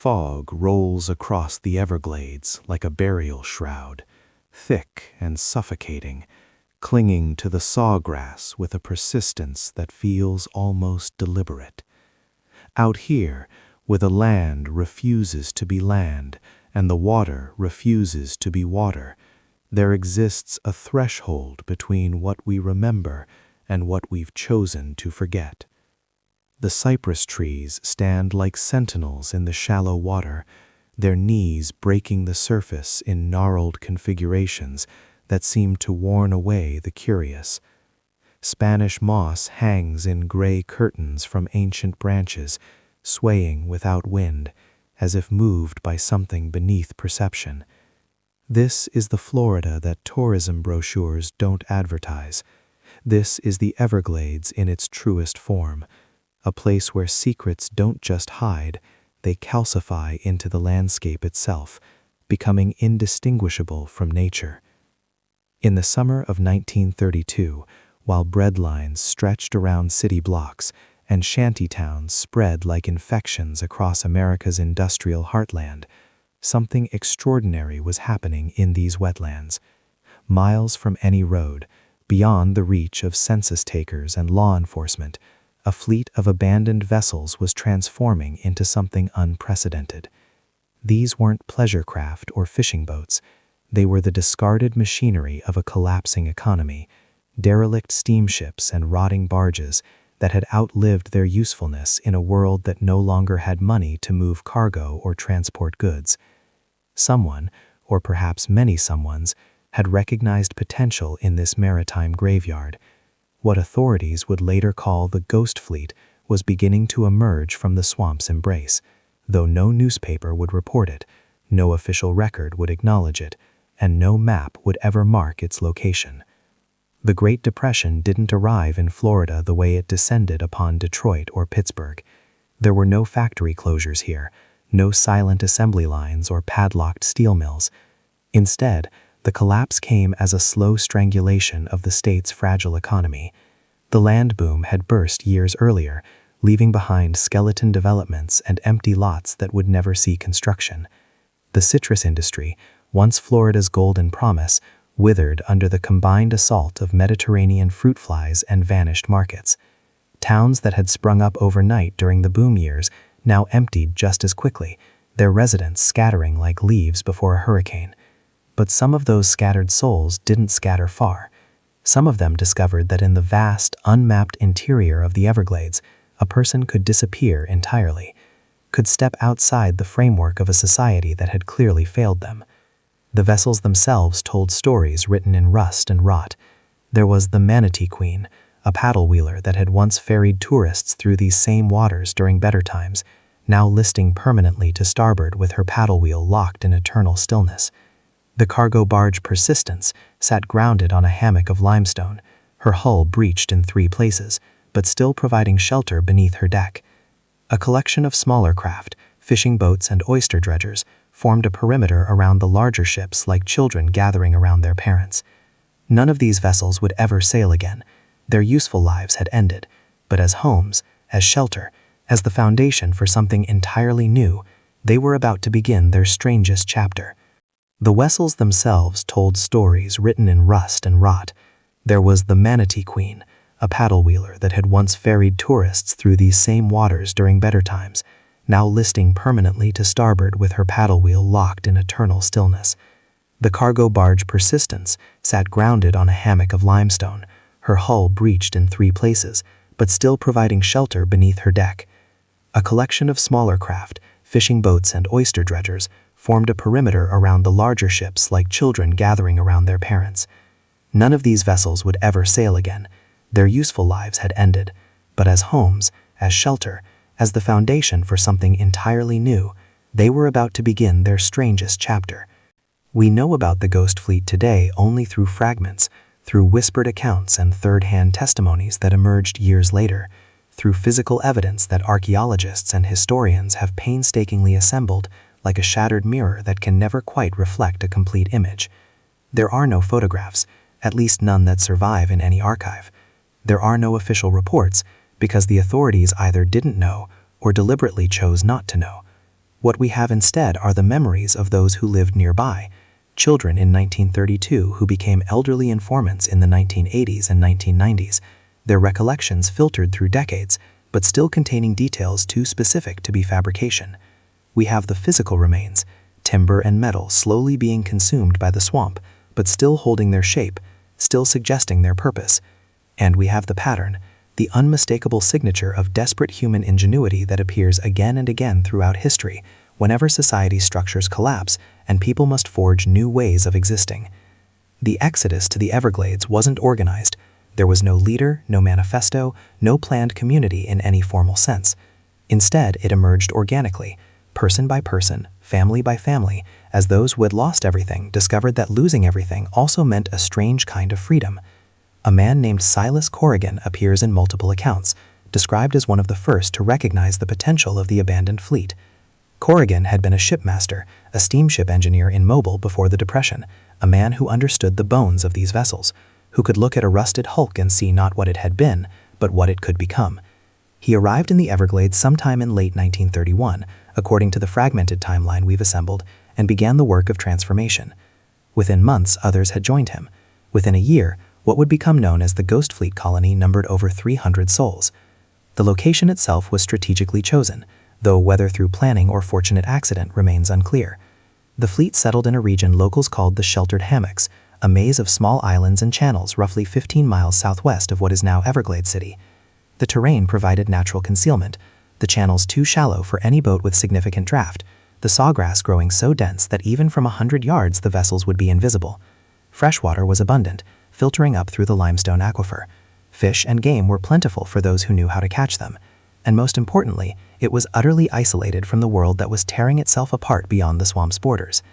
Fog rolls across the Everglades like a burial shroud, thick and suffocating, clinging to the sawgrass with a persistence that feels almost deliberate. Out here, where the land refuses to be land and the water refuses to be water, there exists a threshold between what we remember and what we've chosen to forget. The cypress trees stand like sentinels in the shallow water, their knees breaking the surface in gnarled configurations that seem to warn away the curious. Spanish moss hangs in gray curtains from ancient branches, swaying without wind, as if moved by something beneath perception. This is the Florida that tourism brochures don't advertise. This is the Everglades in its truest form, a place where secrets don't just hide, they calcify into the landscape itself, becoming indistinguishable from nature. In the summer of 1932, while bread lines stretched around city blocks and shanty towns spread like infections across America's industrial heartland, something extraordinary was happening in these wetlands. Miles from any road, beyond the reach of census takers and law enforcement, a fleet of abandoned vessels was transforming into something unprecedented. These weren't pleasure craft or fishing boats. They were the discarded machinery of a collapsing economy, derelict steamships and rotting barges that had outlived their usefulness in a world that no longer had money to move cargo or transport goods. Someone, or perhaps many someones, had recognized potential in this maritime graveyard. What authorities would later call the ghost fleet was beginning to emerge from the swamp's embrace, though no newspaper would report it, no official record would acknowledge it, and no map would ever mark its location. The Great Depression didn't arrive in Florida the way it descended upon Detroit or Pittsburgh. There were no factory closures here, no silent assembly lines or padlocked steel mills. Instead, the collapse came as a slow strangulation of the state's fragile economy. The land boom had burst years earlier, leaving behind skeleton developments and empty lots that would never see construction. The citrus industry, once Florida's golden promise, withered under the combined assault of Mediterranean fruit flies and vanished markets. Towns that had sprung up overnight during the boom years now emptied just as quickly, their residents scattering like leaves before a hurricane. But some of those scattered souls didn't scatter far. Some of them discovered that in the vast, unmapped interior of the Everglades, a person could disappear entirely, could step outside the framework of a society that had clearly failed them. The vessels themselves told stories written in rust and rot. There was the Manatee Queen, a paddle wheeler that had once ferried tourists through these same waters during better times, now listing permanently to starboard with her paddle wheel locked in eternal stillness. The cargo barge Persistence sat grounded on a hammock of limestone, her hull breached in 3 places, but still providing shelter beneath her deck. A collection of smaller craft, fishing boats and oyster dredgers, formed a perimeter around the larger ships like children gathering around their parents. None of these vessels would ever sail again. Their useful lives had ended, but as homes, as shelter, as the foundation for something entirely new, they were about to begin their strangest chapter. The vessels themselves told stories written in rust and rot. There was the Manatee Queen, a paddle wheeler that had once ferried tourists through these same waters during better times, now listing permanently to starboard with her paddle wheel locked in eternal stillness. The cargo barge Persistence sat grounded on a hammock of limestone, her hull breached in 3 places, but still providing shelter beneath her deck. A collection of smaller craft, fishing boats and oyster dredgers, formed a perimeter around the larger ships like children gathering around their parents. None of these vessels would ever sail again. Their useful lives had ended, but as homes, as shelter, as the foundation for something entirely new, they were about to begin their strangest chapter. We know about the ghost fleet today only through fragments, through whispered accounts and third-hand testimonies that emerged years later, through physical evidence that archaeologists and historians have painstakingly assembled, like a shattered mirror that can never quite reflect a complete image. There are no photographs, at least none that survive in any archive. There are no official reports, because the authorities either didn't know or deliberately chose not to know. What we have instead are the memories of those who lived nearby, children in 1932 who became elderly informants in the 1980s and 1990s, their recollections filtered through decades, but still containing details too specific to be fabrication. We have the physical remains, timber and metal slowly being consumed by the swamp, but still holding their shape, still suggesting their purpose. And we have the pattern, the unmistakable signature of desperate human ingenuity that appears again and again throughout history, whenever society's structures collapse and people must forge new ways of existing. The exodus to the Everglades wasn't organized. There was no leader, no manifesto, no planned community in any formal sense. Instead, it emerged organically, person by person, family by family, as those who had lost everything discovered that losing everything also meant a strange kind of freedom. A man named Silas Corrigan appears in multiple accounts, described as one of the first to recognize the potential of the abandoned fleet. Corrigan had been a shipmaster, a steamship engineer in Mobile before the Depression, a man who understood the bones of these vessels, who could look at a rusted hulk and see not what it had been, but what it could become. He arrived in the Everglades sometime in late 1931, according to the fragmented timeline we've assembled, and began the work of transformation. Within months, others had joined him. Within a year, what would become known as the Ghost Fleet colony numbered over 300 souls. The location itself was strategically chosen, though whether through planning or fortunate accident remains unclear. The fleet settled in a region locals called the Sheltered Hammocks, a maze of small islands and channels roughly 15 miles southwest of what is now Everglades City. The terrain provided natural concealment, the channels too shallow for any boat with significant draft, the sawgrass growing so dense that even from 100 yards the vessels would be invisible. Freshwater was abundant, filtering up through the limestone aquifer. Fish and game were plentiful for those who knew how to catch them. And most importantly, it was utterly isolated from the world that was tearing itself apart beyond the swamp's borders.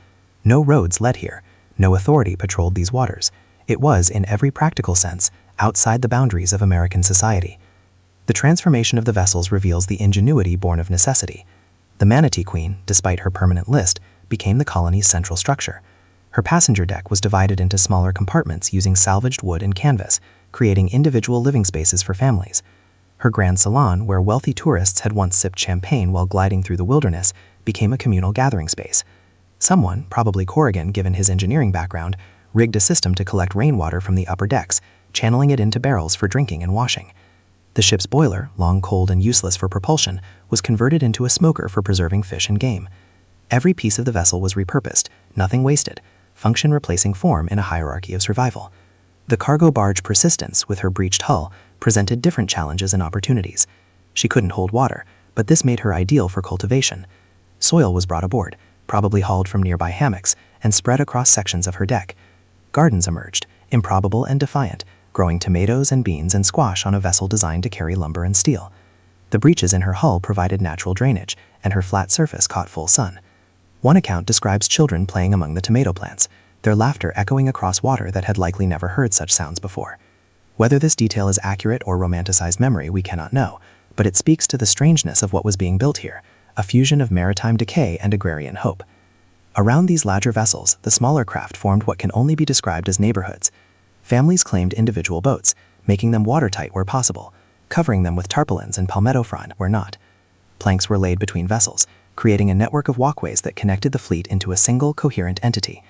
No roads led here. No authority patrolled these waters. It was, in every practical sense, outside the boundaries of American society. The transformation of the vessels reveals the ingenuity born of necessity. The Manatee Queen, despite her permanent list, became the colony's central structure. Her passenger deck was divided into smaller compartments using salvaged wood and canvas, creating individual living spaces for families. Her grand salon, where wealthy tourists had once sipped champagne while gliding through the wilderness, became a communal gathering space. Someone, probably Corrigan given his engineering background, rigged a system to collect rainwater from the upper decks, channeling it into barrels for drinking and washing. The ship's boiler, long cold and useless for propulsion, was converted into a smoker for preserving fish and game. Every piece of the vessel was repurposed, nothing wasted, function replacing form in a hierarchy of survival. The cargo barge Persistence, with her breached hull, presented different challenges and opportunities. She couldn't hold water, but this made her ideal for cultivation. Soil was brought aboard, probably hauled from nearby hammocks, and spread across sections of her deck. Gardens emerged, improbable and defiant, growing tomatoes and beans and squash on a vessel designed to carry lumber and steel. The breaches in her hull provided natural drainage, and her flat surface caught full sun. One account describes children playing among the tomato plants, their laughter echoing across water that had likely never heard such sounds before. Whether this detail is accurate or romanticized memory, we cannot know, but it speaks to the strangeness of what was being built here, a fusion of maritime decay and agrarian hope. Around these larger vessels, the smaller craft formed what can only be described as neighborhoods. Families claimed individual boats, making them watertight where possible, covering them with tarpaulins and palmetto frond where not. Planks were laid between vessels, creating a network of walkways that connected the fleet into a single, coherent entity.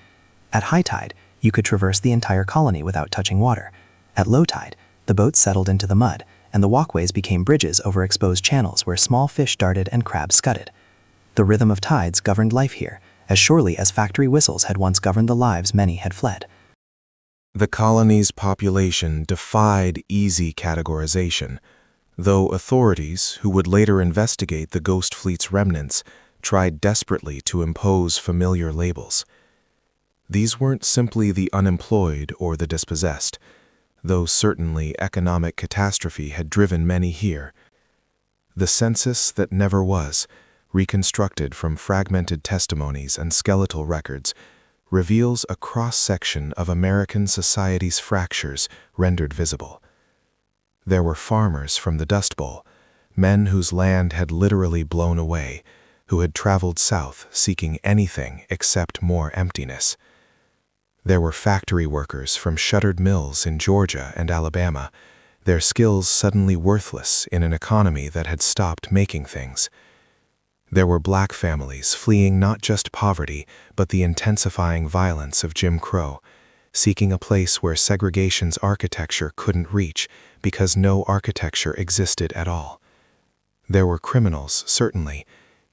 At high tide, you could traverse the entire colony without touching water. At low tide, the boats settled into the mud, and the walkways became bridges over exposed channels where small fish darted and crabs scudded. The rhythm of tides governed life here, as surely as factory whistles had once governed the lives many had fled. The colony's population defied easy categorization, though authorities, who would later investigate the Ghost Fleet's remnants, tried desperately to impose familiar labels. These weren't simply the unemployed or the dispossessed, though certainly economic catastrophe had driven many here. The census that never was, reconstructed from fragmented testimonies and skeletal records, reveals a cross-section of American society's fractures rendered visible. There were farmers from the Dust Bowl, men whose land had literally blown away, who had traveled south seeking anything except more emptiness. There were factory workers from shuttered mills in Georgia and Alabama, their skills suddenly worthless in an economy that had stopped making things. There were black families fleeing not just poverty, but the intensifying violence of Jim Crow, seeking a place where segregation's architecture couldn't reach because no architecture existed at all. There were criminals, certainly,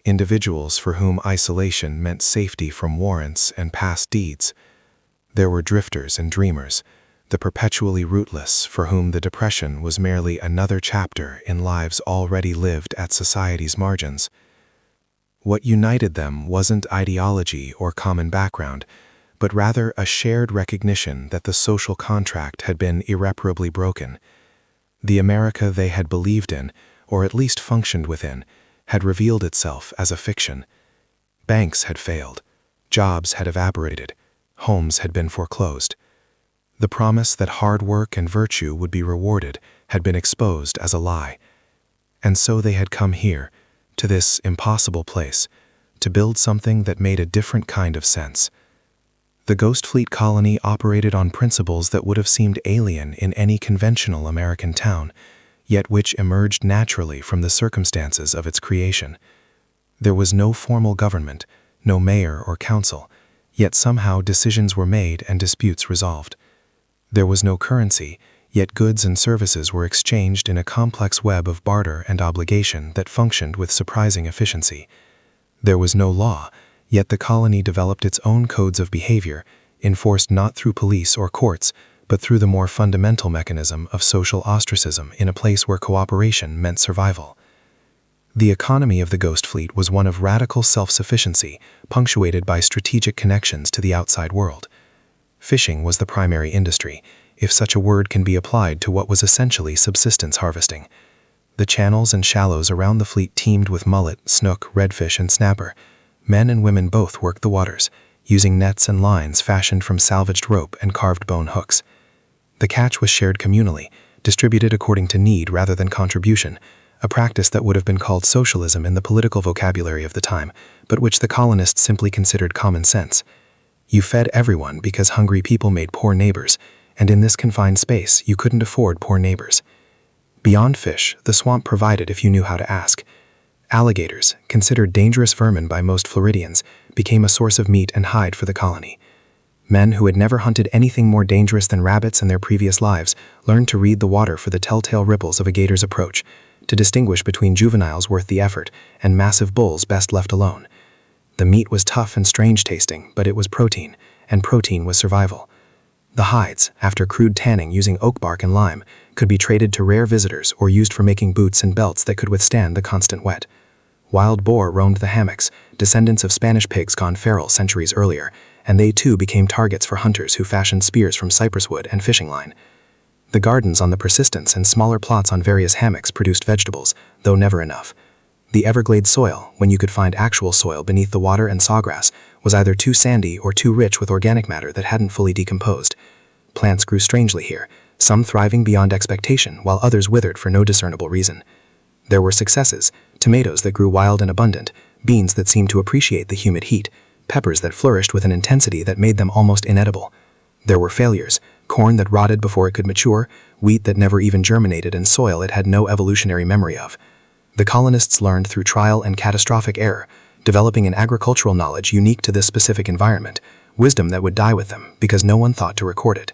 individuals for whom isolation meant safety from warrants and past deeds. There were drifters and dreamers, the perpetually rootless for whom the Depression was merely another chapter in lives already lived at society's margins. What united them wasn't ideology or common background, but rather a shared recognition that the social contract had been irreparably broken. The America they had believed in, or at least functioned within, had revealed itself as a fiction. Banks had failed, jobs had evaporated, homes had been foreclosed. The promise that hard work and virtue would be rewarded had been exposed as a lie. And so they had come here, to this impossible place, to build something that made a different kind of sense. The Ghost Fleet colony operated on principles that would have seemed alien in any conventional American town, yet which emerged naturally from the circumstances of its creation. There was no formal government, no mayor or council, yet somehow decisions were made and disputes resolved. There was no currency, yet goods and services were exchanged in a complex web of barter and obligation that functioned with surprising efficiency. There was no law, yet the colony developed its own codes of behavior, enforced not through police or courts, but through the more fundamental mechanism of social ostracism in a place where cooperation meant survival. The economy of the Ghost Fleet was one of radical self-sufficiency, punctuated by strategic connections to the outside world. Fishing was the primary industry, if such a word can be applied to what was essentially subsistence harvesting. The channels and shallows around the fleet teemed with mullet, snook, redfish, and snapper. Men and women both worked the waters, using nets and lines fashioned from salvaged rope and carved bone hooks. The catch was shared communally, distributed according to need rather than contribution, a practice that would have been called socialism in the political vocabulary of the time, but which the colonists simply considered common sense. You fed everyone because hungry people made poor neighbors, and in this confined space you couldn't afford poor neighbors. Beyond fish, the swamp provided if you knew how to ask. Alligators, considered dangerous vermin by most Floridians, became a source of meat and hide for the colony. Men who had never hunted anything more dangerous than rabbits in their previous lives learned to read the water for the telltale ripples of a gator's approach, to distinguish between juveniles worth the effort and massive bulls best left alone. The meat was tough and strange tasting, but it was protein, and protein was survival. The hides, after crude tanning using oak bark and lime, could be traded to rare visitors or used for making boots and belts that could withstand the constant wet. Wild boar roamed the hammocks, descendants of Spanish pigs gone feral centuries earlier, and they too became targets for hunters who fashioned spears from cypress wood and fishing line. The gardens on the Persistence and smaller plots on various hammocks produced vegetables, though never enough. The Everglades soil, when you could find actual soil beneath the water and sawgrass, was either too sandy or too rich with organic matter that hadn't fully decomposed. Plants grew strangely here, some thriving beyond expectation while others withered for no discernible reason. There were successes, tomatoes that grew wild and abundant, beans that seemed to appreciate the humid heat, peppers that flourished with an intensity that made them almost inedible. There were failures, corn that rotted before it could mature, wheat that never even germinated, and soil it had no evolutionary memory of. The colonists learned through trial and catastrophic error, developing an agricultural knowledge unique to this specific environment, wisdom that would die with them because no one thought to record it.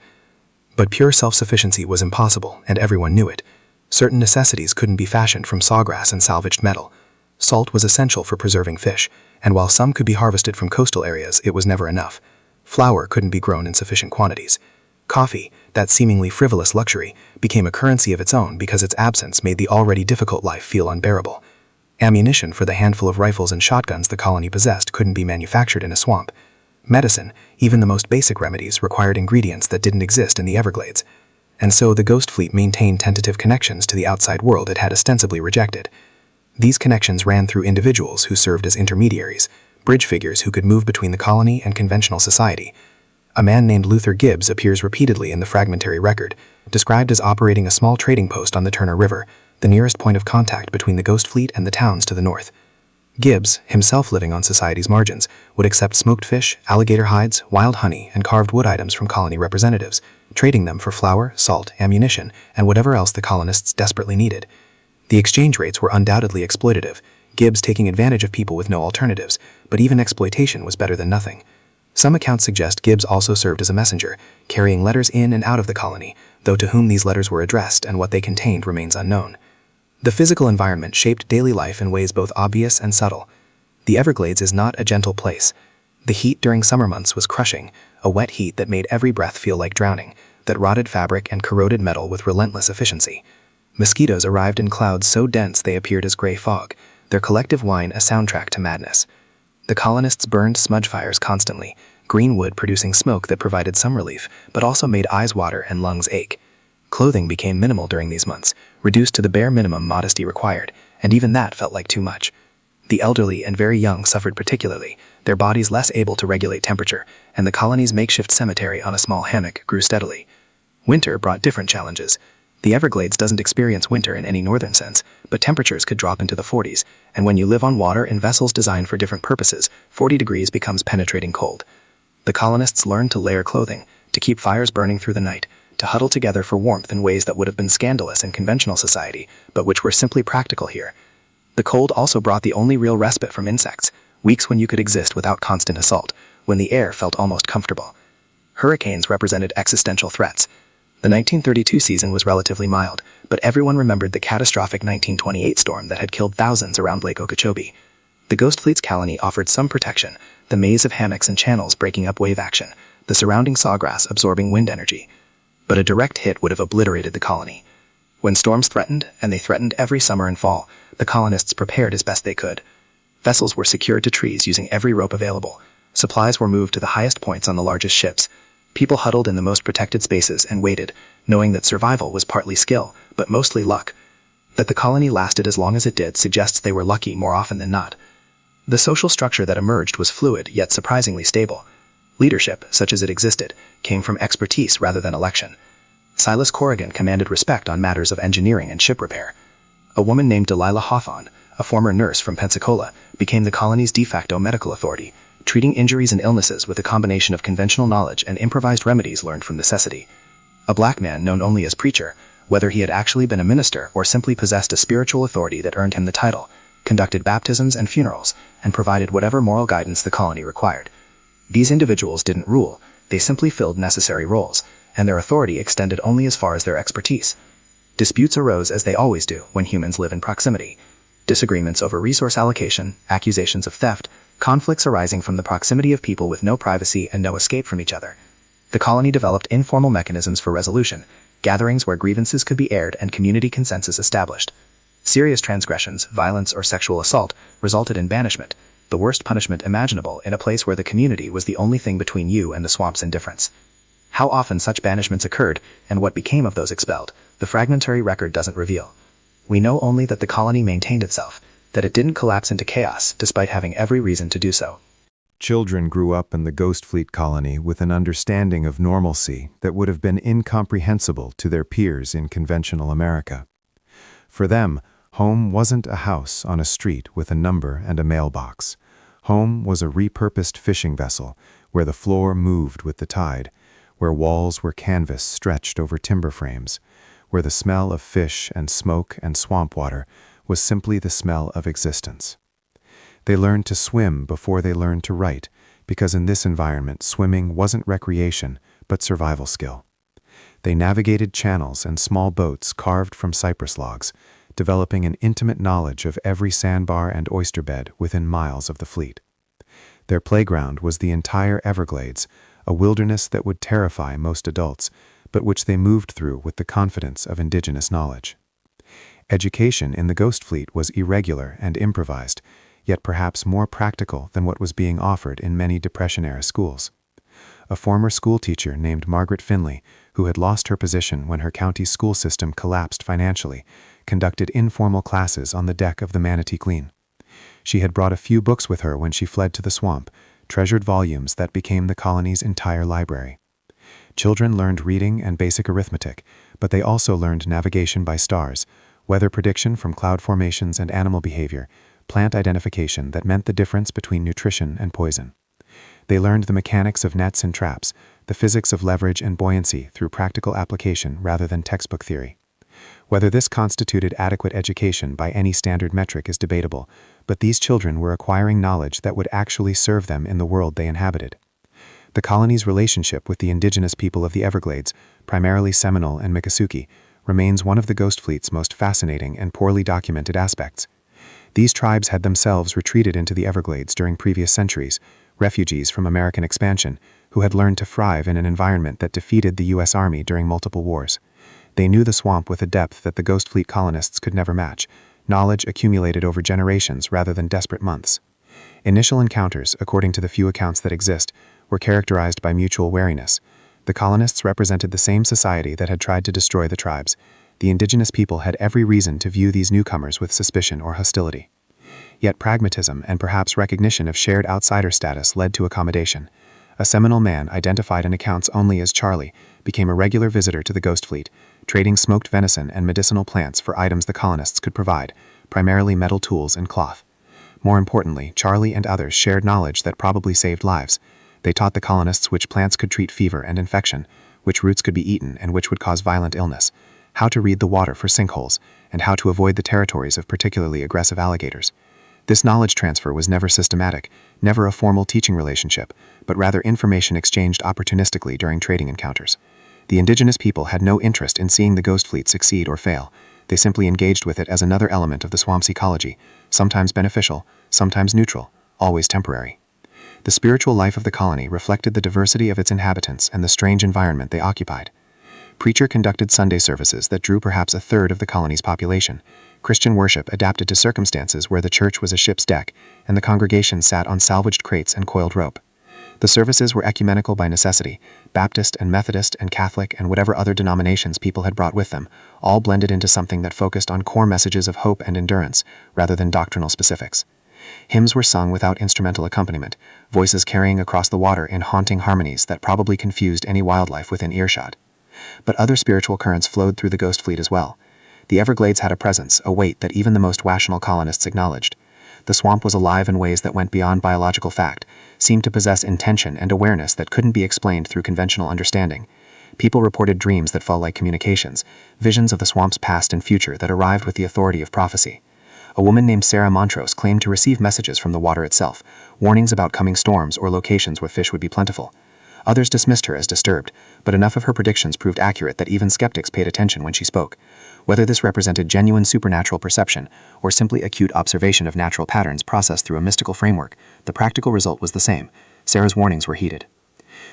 But pure self-sufficiency was impossible, and everyone knew it. Certain necessities couldn't be fashioned from sawgrass and salvaged metal. Salt was essential for preserving fish, and while some could be harvested from coastal areas, it was never enough. Flour couldn't be grown in sufficient quantities. Coffee, that seemingly frivolous luxury, became a currency of its own because its absence made the already difficult life feel unbearable. Ammunition for the handful of rifles and shotguns the colony possessed couldn't be manufactured in a swamp. Medicine, even the most basic remedies, required ingredients that didn't exist in the Everglades. And so the Ghost Fleet maintained tentative connections to the outside world it had ostensibly rejected. These connections ran through individuals who served as intermediaries, bridge figures who could move between the colony and conventional society. A man named Luther Gibbs appears repeatedly in the fragmentary record, described as operating a small trading post on the Turner River, the nearest point of contact between the Ghost Fleet and the towns to the north. Gibbs, himself living on society's margins, would accept smoked fish, alligator hides, wild honey, and carved wood items from colony representatives, trading them for flour, salt, ammunition, and whatever else the colonists desperately needed. The exchange rates were undoubtedly exploitative, Gibbs taking advantage of people with no alternatives, but even exploitation was better than nothing. Some accounts suggest Gibbs also served as a messenger, carrying letters in and out of the colony, though to whom these letters were addressed and what they contained remains unknown. The physical environment shaped daily life in ways both obvious and subtle. The Everglades is not a gentle place. The heat during summer months was crushing, a wet heat that made every breath feel like drowning, that rotted fabric and corroded metal with relentless efficiency. Mosquitoes arrived in clouds so dense they appeared as gray fog, their collective whine a soundtrack to madness. The colonists burned smudge fires constantly, green wood producing smoke that provided some relief, but also made eyes water and lungs ache. Clothing became minimal during these months, reduced to the bare minimum modesty required, and even that felt like too much. The elderly and very young suffered particularly, their bodies less able to regulate temperature, and the colony's makeshift cemetery on a small hammock grew steadily. Winter brought different challenges. The Everglades doesn't experience winter in any northern sense, but temperatures could drop into the 40s, and when you live on water in vessels designed for different purposes, 40 degrees becomes penetrating cold. The colonists learned to layer clothing, to keep fires burning through the night, to huddle together for warmth in ways that would have been scandalous in conventional society, but which were simply practical here. The cold also brought the only real respite from insects, weeks when you could exist without constant assault, when the air felt almost comfortable. Hurricanes represented existential threats. The 1932 season was relatively mild, but everyone remembered the catastrophic 1928 storm that had killed thousands around Lake Okeechobee. The Ghost Fleet's colony offered some protection, the maze of hammocks and channels breaking up wave action, the surrounding sawgrass absorbing wind energy. But a direct hit would have obliterated the colony. When storms threatened, and they threatened every summer and fall, the colonists prepared as best they could. Vessels were secured to trees using every rope available. Supplies were moved to the highest points on the largest ships. People huddled in the most protected spaces and waited, knowing that survival was partly skill, but mostly luck. That the colony lasted as long as it did suggests they were lucky more often than not. The social structure that emerged was fluid, yet surprisingly stable. Leadership, such as it existed, came from expertise rather than election. Silas Corrigan commanded respect on matters of engineering and ship repair. A woman named Delilah Hawthorne, a former nurse from Pensacola, became the colony's de facto medical authority, treating injuries and illnesses with a combination of conventional knowledge and improvised remedies learned from necessity. A black man known only as preacher, whether he had actually been a minister or simply possessed a spiritual authority that earned him the title, conducted baptisms and funerals, and provided whatever moral guidance the colony required. These individuals didn't rule, they simply filled necessary roles, and their authority extended only as far as their expertise. Disputes arose as they always do when humans live in proximity. Disagreements over resource allocation, accusations of theft, conflicts arising from the proximity of people with no privacy and no escape from each other. The colony developed informal mechanisms for resolution, gatherings where grievances could be aired and community consensus established. Serious transgressions, violence, or sexual assault resulted in banishment, the worst punishment imaginable in a place where the community was the only thing between you and the swamp's indifference. How often such banishments occurred, and what became of those expelled, the fragmentary record doesn't reveal. We know only that the colony maintained itself, that it didn't collapse into chaos despite having every reason to do so. Children grew up in the Ghost Fleet colony with an understanding of normalcy that would have been incomprehensible to their peers in conventional America. For them, home wasn't a house on a street with a number and a mailbox. Home was a repurposed fishing vessel where the floor moved with the tide, where walls were canvas stretched over timber frames, where the smell of fish and smoke and swamp water was simply the smell of existence. They learned to swim before they learned to write, because in this environment swimming wasn't recreation, but survival skill. They navigated channels and small boats carved from cypress logs, developing an intimate knowledge of every sandbar and oyster bed within miles of the fleet. Their playground was the entire Everglades, a wilderness that would terrify most adults, but which they moved through with the confidence of indigenous knowledge. Education in the Ghost Fleet was irregular and improvised, yet perhaps more practical than what was being offered in many Depression-era schools. A former schoolteacher named Margaret Finley, who had lost her position when her county's school system collapsed financially, conducted informal classes on the deck of the Manatee Queen. She had brought a few books with her when she fled to the swamp, treasured volumes that became the colony's entire library. Children learned reading and basic arithmetic, but they also learned navigation by stars, weather prediction from cloud formations and animal behavior, plant identification that meant the difference between nutrition and poison. They learned the mechanics of nets and traps, the physics of leverage and buoyancy through practical application rather than textbook theory. Whether this constituted adequate education by any standard metric is debatable, but these children were acquiring knowledge that would actually serve them in the world they inhabited. The colony's relationship with the indigenous people of the Everglades, primarily Seminole and Miccosukee, remains one of the Ghost Fleet's most fascinating and poorly documented aspects. These tribes had themselves retreated into the Everglades during previous centuries, refugees from American expansion, who had learned to thrive in an environment that defeated the U.S. Army during multiple wars. They knew the swamp with a depth that the Ghost Fleet colonists could never match, knowledge accumulated over generations rather than desperate months. Initial encounters, according to the few accounts that exist, were characterized by mutual wariness. The colonists represented the same society that had tried to destroy the tribes. The indigenous people had every reason to view these newcomers with suspicion or hostility. Yet pragmatism and perhaps recognition of shared outsider status led to accommodation. A Seminole man, identified in accounts only as Charlie, became a regular visitor to the Ghost Fleet, trading smoked venison and medicinal plants for items the colonists could provide, primarily metal tools and cloth. More importantly, Charlie and others shared knowledge that probably saved lives. They taught the colonists which plants could treat fever and infection, which roots could be eaten and which would cause violent illness, how to read the water for sinkholes, and how to avoid the territories of particularly aggressive alligators. This knowledge transfer was never systematic, never a formal teaching relationship, but rather information exchanged opportunistically during trading encounters. The indigenous people had no interest in seeing the Ghost Fleet succeed or fail. They simply engaged with it as another element of the swamp's ecology, sometimes beneficial, sometimes neutral, always temporary. The spiritual life of the colony reflected the diversity of its inhabitants and the strange environment they occupied. Preacher conducted Sunday services that drew perhaps a third of the colony's population. Christian worship adapted to circumstances where the church was a ship's deck, and the congregation sat on salvaged crates and coiled rope. The services were ecumenical by necessity, Baptist and Methodist and Catholic and whatever other denominations people had brought with them, all blended into something that focused on core messages of hope and endurance, rather than doctrinal specifics. Hymns were sung without instrumental accompaniment, voices carrying across the water in haunting harmonies that probably confused any wildlife within earshot. But other spiritual currents flowed through the Ghost Fleet as well. The Everglades had a presence, a weight that even the most rational colonists acknowledged. The swamp was alive in ways that went beyond biological fact, seemed to possess intention and awareness that couldn't be explained through conventional understanding. People reported dreams that felt like communications, visions of the swamp's past and future that arrived with the authority of prophecy. A woman named Sarah Montrose claimed to receive messages from the water itself, warnings about coming storms or locations where fish would be plentiful. Others dismissed her as disturbed, but enough of her predictions proved accurate that even skeptics paid attention when she spoke. Whether this represented genuine supernatural perception or simply acute observation of natural patterns processed through a mystical framework, the practical result was the same. Sarah's warnings were heeded.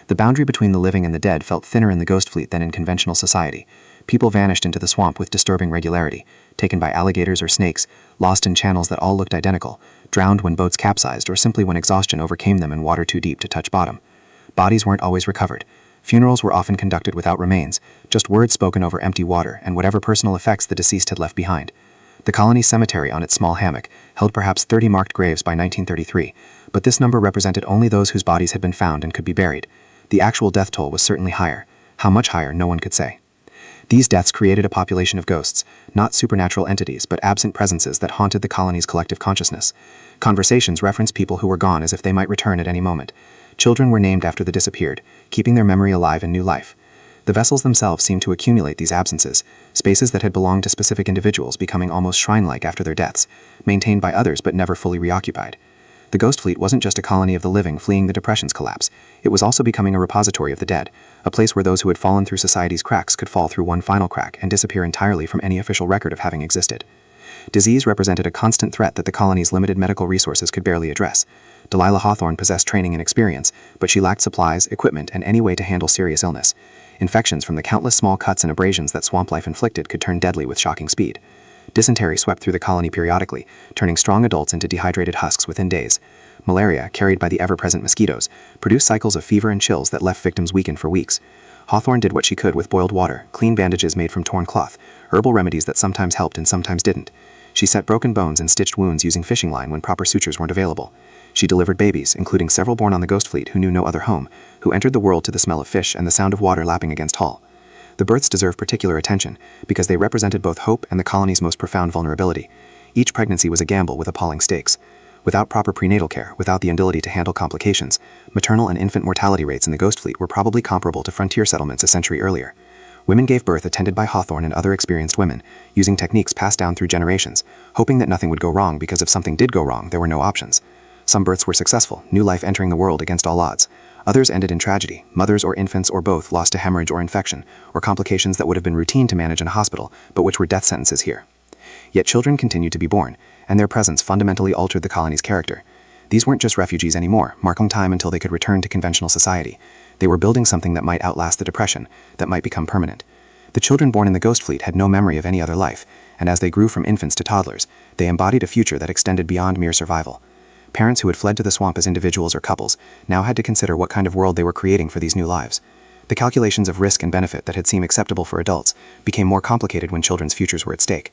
The boundary between the living and the dead felt thinner in the Ghost Fleet than in conventional society. People vanished into the swamp with disturbing regularity, taken by alligators or snakes, lost in channels that all looked identical, drowned when boats capsized or simply when exhaustion overcame them in water too deep to touch bottom. Bodies weren't always recovered. Funerals were often conducted without remains, just words spoken over empty water and whatever personal effects the deceased had left behind. The colony cemetery on its small hammock held perhaps 30 marked graves by 1933, but this number represented only those whose bodies had been found and could be buried. The actual death toll was certainly higher. How much higher, no one could say. These deaths created a population of ghosts, not supernatural entities but absent presences that haunted the colony's collective consciousness. Conversations referenced people who were gone as if they might return at any moment. Children were named after the disappeared, keeping their memory alive in new life. The vessels themselves seemed to accumulate these absences, spaces that had belonged to specific individuals becoming almost shrine-like after their deaths, maintained by others but never fully reoccupied. The Ghost Fleet wasn't just a colony of the living fleeing the Depression's collapse, it was also becoming a repository of the dead, a place where those who had fallen through society's cracks could fall through one final crack and disappear entirely from any official record of having existed. Disease represented a constant threat that the colony's limited medical resources could barely address. Delilah Hawthorne possessed training and experience, but she lacked supplies, equipment, and any way to handle serious illness. Infections from the countless small cuts and abrasions that swamp life inflicted could turn deadly with shocking speed. Dysentery swept through the colony periodically, turning strong adults into dehydrated husks within days. Malaria, carried by the ever-present mosquitoes, produced cycles of fever and chills that left victims weakened for weeks. Hawthorne did what she could with boiled water, clean bandages made from torn cloth, herbal remedies that sometimes helped and sometimes didn't. She set broken bones and stitched wounds using fishing line when proper sutures weren't available. She delivered babies, including several born on the Ghost Fleet who knew no other home, who entered the world to the smell of fish and the sound of water lapping against hull. The births deserve particular attention, because they represented both hope and the colony's most profound vulnerability. Each pregnancy was a gamble with appalling stakes. Without proper prenatal care, without the ability to handle complications, maternal and infant mortality rates in the Ghost Fleet were probably comparable to frontier settlements a century earlier. Women gave birth attended by Hawthorne and other experienced women, using techniques passed down through generations, hoping that nothing would go wrong because if something did go wrong, there were no options. Some births were successful, new life entering the world against all odds. Others ended in tragedy. Mothers or infants or both lost to hemorrhage or infection, or complications that would have been routine to manage in a hospital, but which were death sentences here. Yet children continued to be born, and their presence fundamentally altered the colony's character. These weren't just refugees anymore, marking time until they could return to conventional society. They were building something that might outlast the Depression, that might become permanent. The children born in the Ghost Fleet had no memory of any other life, and as they grew from infants to toddlers, they embodied a future that extended beyond mere survival. Parents who had fled to the swamp as individuals or couples now had to consider what kind of world they were creating for these new lives. The calculations of risk and benefit that had seemed acceptable for adults became more complicated when children's futures were at stake.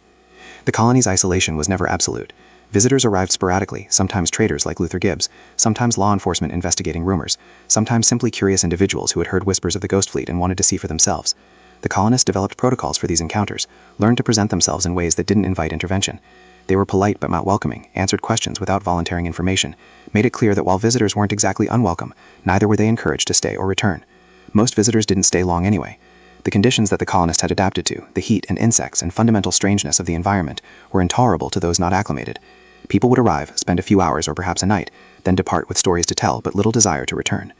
The colony's isolation was never absolute. Visitors arrived sporadically, sometimes traders like Luther Gibbs, sometimes law enforcement investigating rumors, sometimes simply curious individuals who had heard whispers of the Ghost Fleet and wanted to see for themselves. The colonists developed protocols for these encounters, learned to present themselves in ways that didn't invite intervention. They were polite but not welcoming, answered questions without volunteering information, made it clear that while visitors weren't exactly unwelcome, neither were they encouraged to stay or return. Most visitors didn't stay long anyway. The conditions that the colonists had adapted to, the heat and insects and fundamental strangeness of the environment, were intolerable to those not acclimated. People would arrive, spend a few hours or perhaps a night, then depart with stories to tell but little desire to return.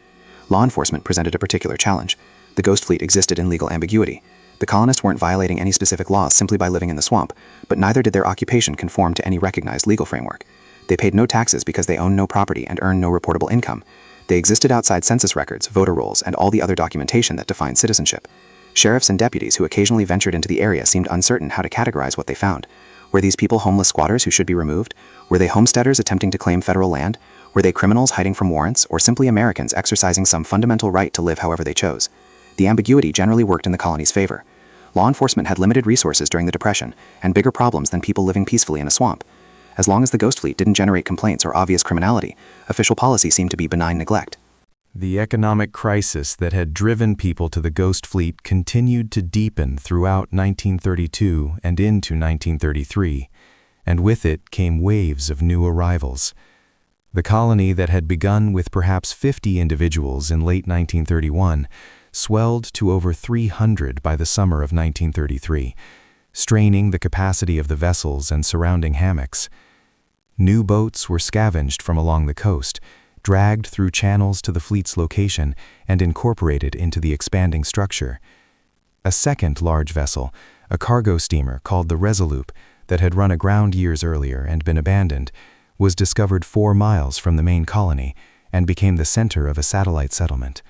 Law enforcement presented a particular challenge. The Ghost Fleet existed in legal ambiguity. The colonists weren't violating any specific laws simply by living in the swamp, but neither did their occupation conform to any recognized legal framework. They paid no taxes because they owned no property and earned no reportable income. They existed outside census records, voter rolls, and all the other documentation that defined citizenship. Sheriffs and deputies who occasionally ventured into the area seemed uncertain how to categorize what they found. Were these people homeless squatters who should be removed? Were they homesteaders attempting to claim federal land? Were they criminals hiding from warrants, or simply Americans exercising some fundamental right to live however they chose? The ambiguity generally worked in the colony's favor. Law enforcement had limited resources during the Depression, and bigger problems than people living peacefully in a swamp. As long as the Ghost Fleet didn't generate complaints or obvious criminality, official policy seemed to be benign neglect. The economic crisis that had driven people to the Ghost Fleet continued to deepen throughout 1932 and into 1933, and with it came waves of new arrivals. The colony that had begun with perhaps 50 individuals in late 1931 swelled to over 300 by the summer of 1933, straining the capacity of the vessels and surrounding hammocks. New boats were scavenged from along the coast, dragged through channels to the fleet's location, and incorporated into the expanding structure. A second large vessel, a cargo steamer called the Resolute, that had run aground years earlier and been abandoned, was discovered 4 miles from the main colony and became the center of a satellite settlement.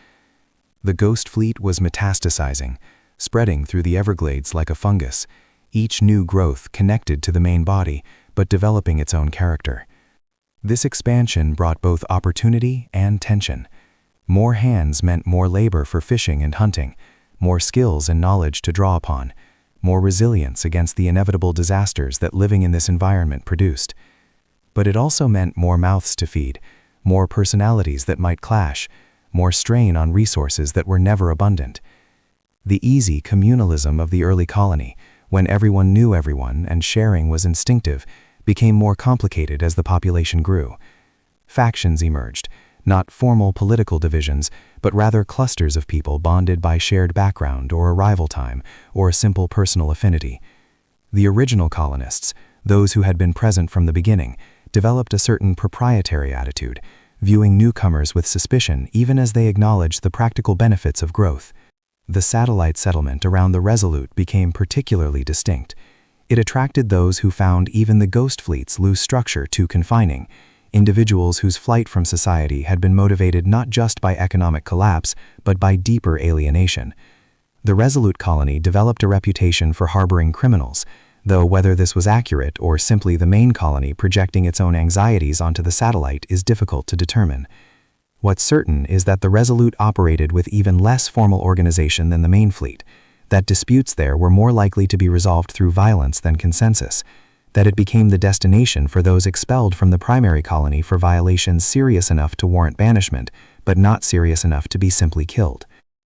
The Ghost Fleet was metastasizing, spreading through the Everglades like a fungus, each new growth connected to the main body, but developing its own character. This expansion brought both opportunity and tension. More hands meant more labor for fishing and hunting, more skills and knowledge to draw upon, more resilience against the inevitable disasters that living in this environment produced. But it also meant more mouths to feed, more personalities that might clash, more strain on resources that were never abundant. The easy communalism of the early colony, when everyone knew everyone and sharing was instinctive, became more complicated as the population grew. Factions emerged, not formal political divisions, but rather clusters of people bonded by shared background or arrival time or a simple personal affinity. The original colonists, those who had been present from the beginning, developed a certain proprietary attitude, viewing newcomers with suspicion even as they acknowledged the practical benefits of growth. The satellite settlement around the Resolute became particularly distinct. It attracted those who found even the Ghost Fleet's loose structure too confining, individuals whose flight from society had been motivated not just by economic collapse, but by deeper alienation. The Resolute colony developed a reputation for harboring criminals, though whether this was accurate or simply the main colony projecting its own anxieties onto the satellite is difficult to determine. What's certain is that the Resolute operated with even less formal organization than the main fleet, that disputes there were more likely to be resolved through violence than consensus, that it became the destination for those expelled from the primary colony for violations serious enough to warrant banishment, but not serious enough to be simply killed.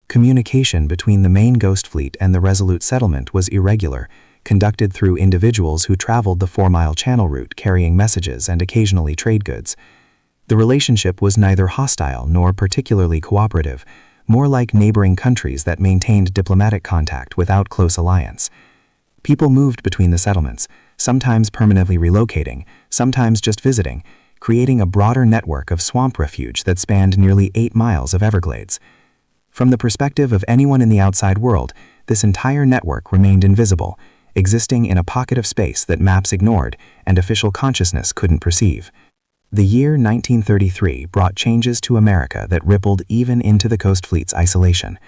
Communication between the main Ghost Fleet and the Resolute settlement was irregular, conducted through individuals who traveled the 4-mile channel route carrying messages and occasionally trade goods. The relationship was neither hostile nor particularly cooperative, more like neighboring countries that maintained diplomatic contact without close alliance. People moved between the settlements, sometimes permanently relocating, sometimes just visiting, creating a broader network of swamp refuge that spanned nearly 8 miles of Everglades. From the perspective of anyone in the outside world, this entire network remained invisible, existing in a pocket of space that maps ignored and official consciousness couldn't perceive. The year 1933 brought changes to America that rippled even into the Coast Fleet's isolation.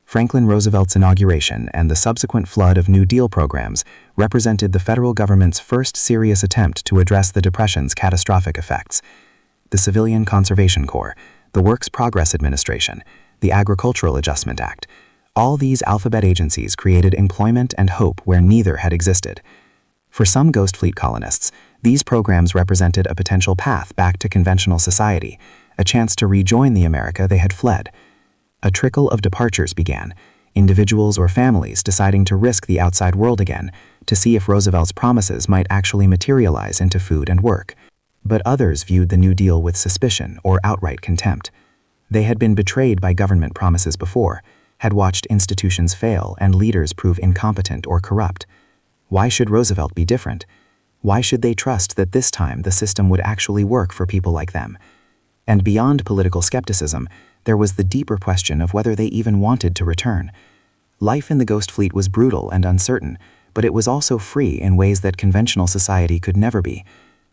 Franklin Roosevelt's inauguration and the subsequent flood of New Deal programs represented the federal government's first serious attempt to address the Depression's catastrophic effects. The Civilian Conservation Corps, the Works Progress Administration, the Agricultural Adjustment Act, all these alphabet agencies created employment and hope where neither had existed. For some Ghost Fleet colonists, these programs represented a potential path back to conventional society, a chance to rejoin the America they had fled. A trickle of departures began, individuals or families deciding to risk the outside world again to see if Roosevelt's promises might actually materialize into food and work. But others viewed the New Deal with suspicion or outright contempt. They had been betrayed by government promises before, had watched institutions fail and leaders prove incompetent or corrupt. Why should Roosevelt be different? Why should they trust that this time the system would actually work for people like them? And beyond political skepticism, there was the deeper question of whether they even wanted to return. Life in the Ghost Fleet was brutal and uncertain, but it was also free in ways that conventional society could never be.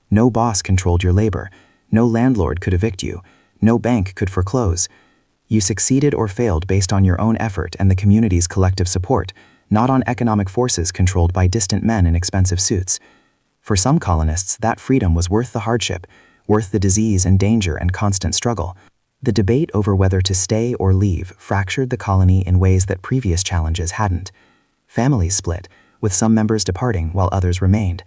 No boss controlled your labor, no landlord could evict you, no bank could foreclose. You succeeded or failed based on your own effort and the community's collective support, not on economic forces controlled by distant men in expensive suits. For some colonists, that freedom was worth the hardship, worth the disease and danger and constant struggle. The debate over whether to stay or leave fractured the colony in ways that previous challenges hadn't. Families split, with some members departing while others remained.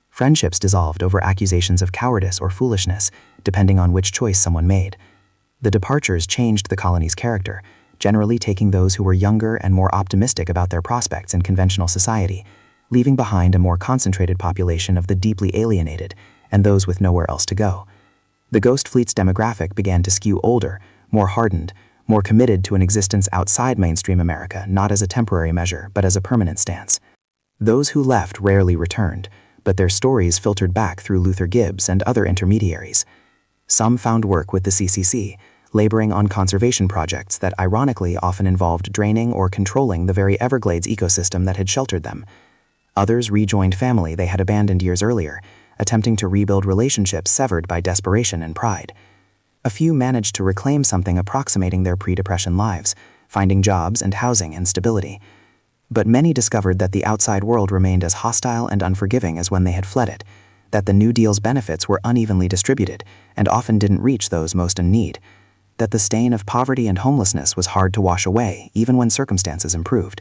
Friendships dissolved over accusations of cowardice or foolishness, depending on which choice someone made. The departures changed the colony's character, generally taking those who were younger and more optimistic about their prospects in conventional society, leaving behind a more concentrated population of the deeply alienated and those with nowhere else to go. The Ghost Fleet's demographic began to skew older, more hardened, more committed to an existence outside mainstream America, not as a temporary measure, but as a permanent stance. Those who left rarely returned, but their stories filtered back through Luther Gibbs and other intermediaries. Some found work with the CCC, laboring on conservation projects that ironically often involved draining or controlling the very Everglades ecosystem that had sheltered them. Others rejoined family they had abandoned years earlier, attempting to rebuild relationships severed by desperation and pride. A few managed to reclaim something approximating their pre-Depression lives, finding jobs and housing and stability. But many discovered that the outside world remained as hostile and unforgiving as when they had fled it, that the New Deal's benefits were unevenly distributed and often didn't reach those most in need, that the stain of poverty and homelessness was hard to wash away even when circumstances improved.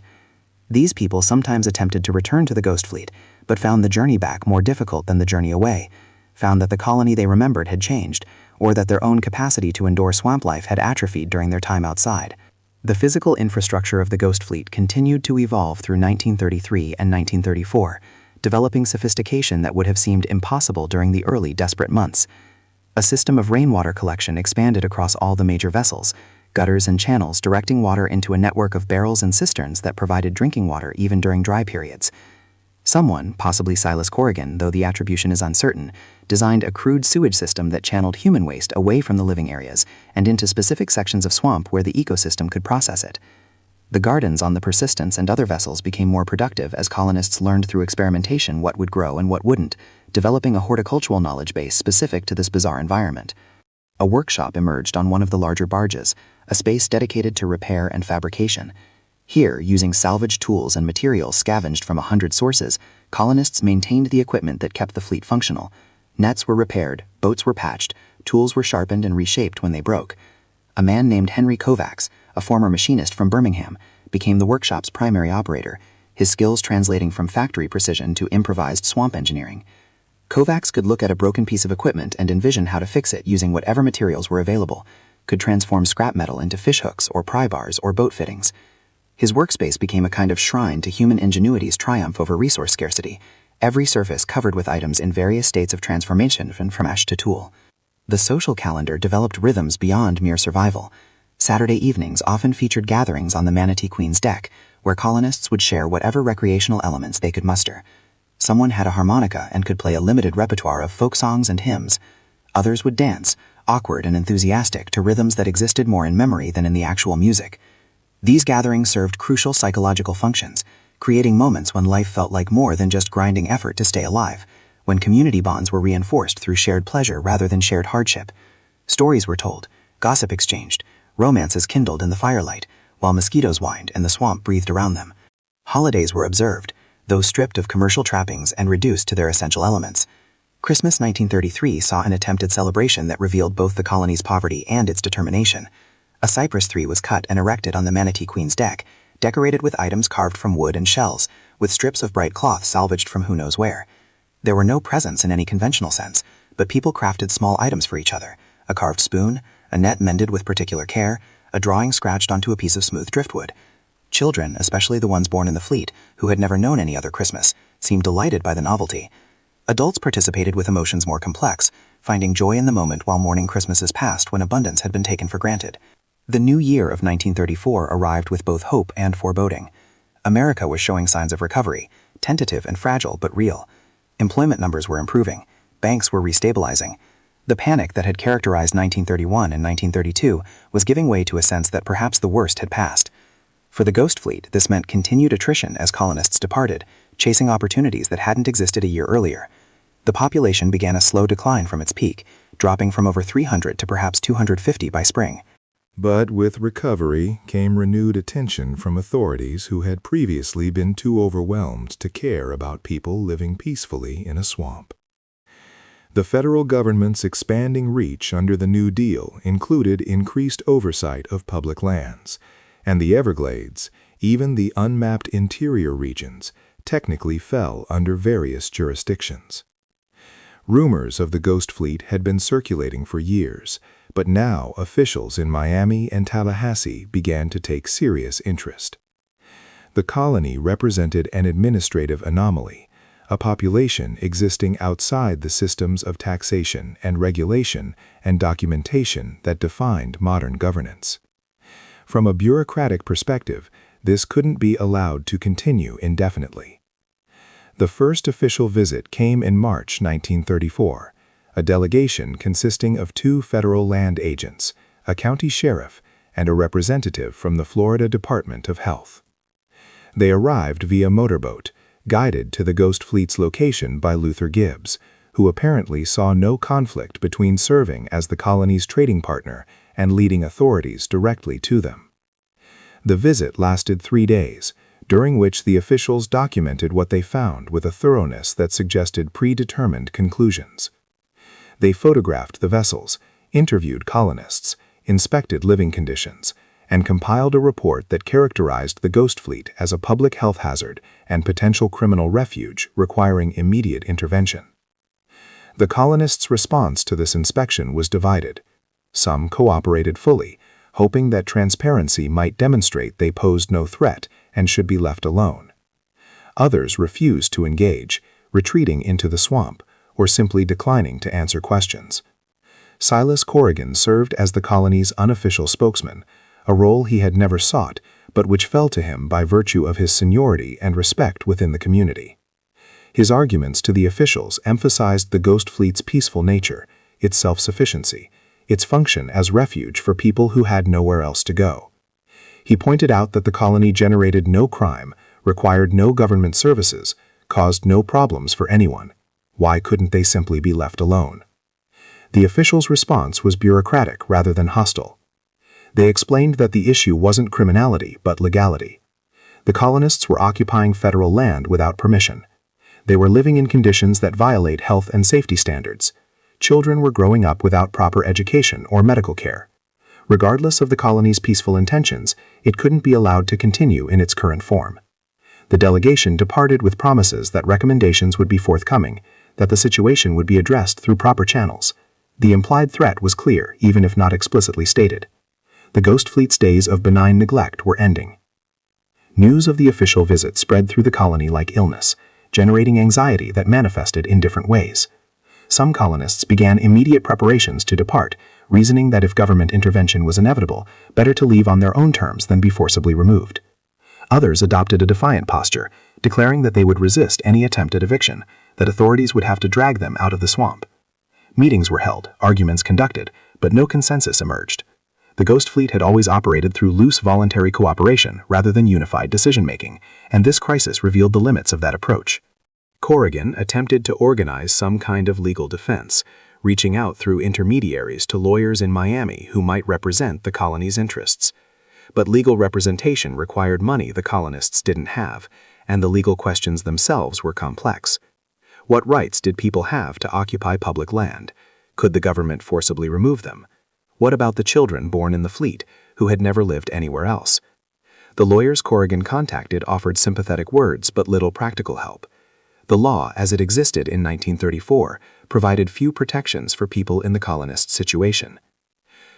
These people sometimes attempted to return to the Ghost Fleet, but found the journey back more difficult than the journey away, found that the colony they remembered had changed, or that their own capacity to endure swamp life had atrophied during their time outside. The physical infrastructure of the Ghost Fleet continued to evolve through 1933 and 1934, developing sophistication that would have seemed impossible during the early desperate months. A system of rainwater collection expanded across all the major vessels, gutters and channels directing water into a network of barrels and cisterns that provided drinking water even during dry periods. Someone, possibly Silas Corrigan, though the attribution is uncertain, designed a crude sewage system that channeled human waste away from the living areas and into specific sections of swamp where the ecosystem could process it. The gardens on the Persistence and other vessels became more productive as colonists learned through experimentation what would grow and what wouldn't, developing a horticultural knowledge base specific to this bizarre environment. A workshop emerged on one of the larger barges, a space dedicated to repair and fabrication. Here, using salvaged tools and materials scavenged from 100 sources, colonists maintained the equipment that kept the fleet functional. Nets were repaired, boats were patched, tools were sharpened and reshaped when they broke. A man named Henry Kovacs, a former machinist from Birmingham, became the workshop's primary operator, his skills translating from factory precision to improvised swamp engineering. Kovacs could look at a broken piece of equipment and envision how to fix it using whatever materials were available, could transform scrap metal into fish hooks or pry bars or boat fittings. His workspace became a kind of shrine to human ingenuity's triumph over resource scarcity, every surface covered with items in various states of transformation from ash to tool. The social calendar developed rhythms beyond mere survival. Saturday evenings often featured gatherings on the Manatee Queen's deck, where colonists would share whatever recreational elements they could muster. Someone had a harmonica and could play a limited repertoire of folk songs and hymns. Others would dance, awkward and enthusiastic, to rhythms that existed more in memory than in the actual music. These gatherings served crucial psychological functions, creating moments when life felt like more than just grinding effort to stay alive, when community bonds were reinforced through shared pleasure rather than shared hardship. Stories were told, gossip exchanged, romances kindled in the firelight, while mosquitoes whined and the swamp breathed around them. Holidays were observed, though stripped of commercial trappings and reduced to their essential elements. Christmas 1933 saw an attempted celebration that revealed both the colony's poverty and its determination. A cypress tree was cut and erected on the Manatee Queen's deck, decorated with items carved from wood and shells, with strips of bright cloth salvaged from who knows where. There were no presents in any conventional sense, but people crafted small items for each other: a carved spoon, a net mended with particular care, a drawing scratched onto a piece of smooth driftwood. Children, especially the ones born in the fleet, who had never known any other Christmas, seemed delighted by the novelty. Adults participated with emotions more complex, finding joy in the moment while mourning Christmases past when abundance had been taken for granted. The new year of 1934 arrived with both hope and foreboding. America was showing signs of recovery, tentative and fragile but real. Employment numbers were improving. Banks were restabilizing. The panic that had characterized 1931 and 1932 was giving way to a sense that perhaps the worst had passed. For the Ghost Fleet, this meant continued attrition as colonists departed, chasing opportunities that hadn't existed a year earlier. The population began a slow decline from its peak, dropping from over 300 to perhaps 250 by spring. But with recovery came renewed attention from authorities who had previously been too overwhelmed to care about people living peacefully in a swamp. The federal government's expanding reach under the New Deal included increased oversight of public lands, and the Everglades, even the unmapped interior regions, technically fell under various jurisdictions. Rumors of the Ghost Fleet had been circulating for years, but now officials in Miami and Tallahassee began to take serious interest. The colony represented an administrative anomaly, a population existing outside the systems of taxation and regulation and documentation that defined modern governance. From a bureaucratic perspective, this couldn't be allowed to continue indefinitely. The first official visit came in March 1934, a delegation consisting of 2 federal land agents, a county sheriff, and a representative from the Florida Department of Health. They arrived via motorboat, guided to the Ghost Fleet's location by Luther Gibbs, who apparently saw no conflict between serving as the colony's trading partner and leading authorities directly to them. The visit lasted 3 days, during which the officials documented what they found with a thoroughness that suggested predetermined conclusions. They photographed the vessels, interviewed colonists, inspected living conditions, and compiled a report that characterized the Ghost Fleet as a public health hazard and potential criminal refuge requiring immediate intervention. The colonists' response to this inspection was divided. Some cooperated fully, hoping that transparency might demonstrate they posed no threat and should be left alone. Others refused to engage, retreating into the swamp, or simply declining to answer questions. Silas Corrigan served as the colony's unofficial spokesman, a role he had never sought, but which fell to him by virtue of his seniority and respect within the community. His arguments to the officials emphasized the Ghost Fleet's peaceful nature, its self-sufficiency, its function as refuge for people who had nowhere else to go. He pointed out that the colony generated no crime, required no government services, caused no problems for anyone. Why couldn't they simply be left alone? The officials' response was bureaucratic rather than hostile. They explained that the issue wasn't criminality but legality. The colonists were occupying federal land without permission. They were living in conditions that violate health and safety standards. Children were growing up without proper education or medical care. Regardless of the colony's peaceful intentions, it couldn't be allowed to continue in its current form. The delegation departed with promises that recommendations would be forthcoming, that the situation would be addressed through proper channels. The implied threat was clear, even if not explicitly stated. The Ghost Fleet's days of benign neglect were ending. News of the official visit spread through the colony like illness, generating anxiety that manifested in different ways. Some colonists began immediate preparations to depart, reasoning that if government intervention was inevitable, better to leave on their own terms than be forcibly removed. Others adopted a defiant posture, declaring that they would resist any attempt at eviction, that authorities would have to drag them out of the swamp. Meetings were held, arguments conducted, but no consensus emerged. The Ghost Fleet had always operated through loose voluntary cooperation rather than unified decision-making, and this crisis revealed the limits of that approach. Corrigan attempted to organize some kind of legal defense, reaching out through intermediaries to lawyers in Miami who might represent the colony's interests. But legal representation required money the colonists didn't have, and the legal questions themselves were complex. What rights did people have to occupy public land? Could the government forcibly remove them? What about the children born in the fleet, who had never lived anywhere else? The lawyers Corrigan contacted offered sympathetic words but little practical help. The law, as it existed in 1934, provided few protections for people in the colonists' situation.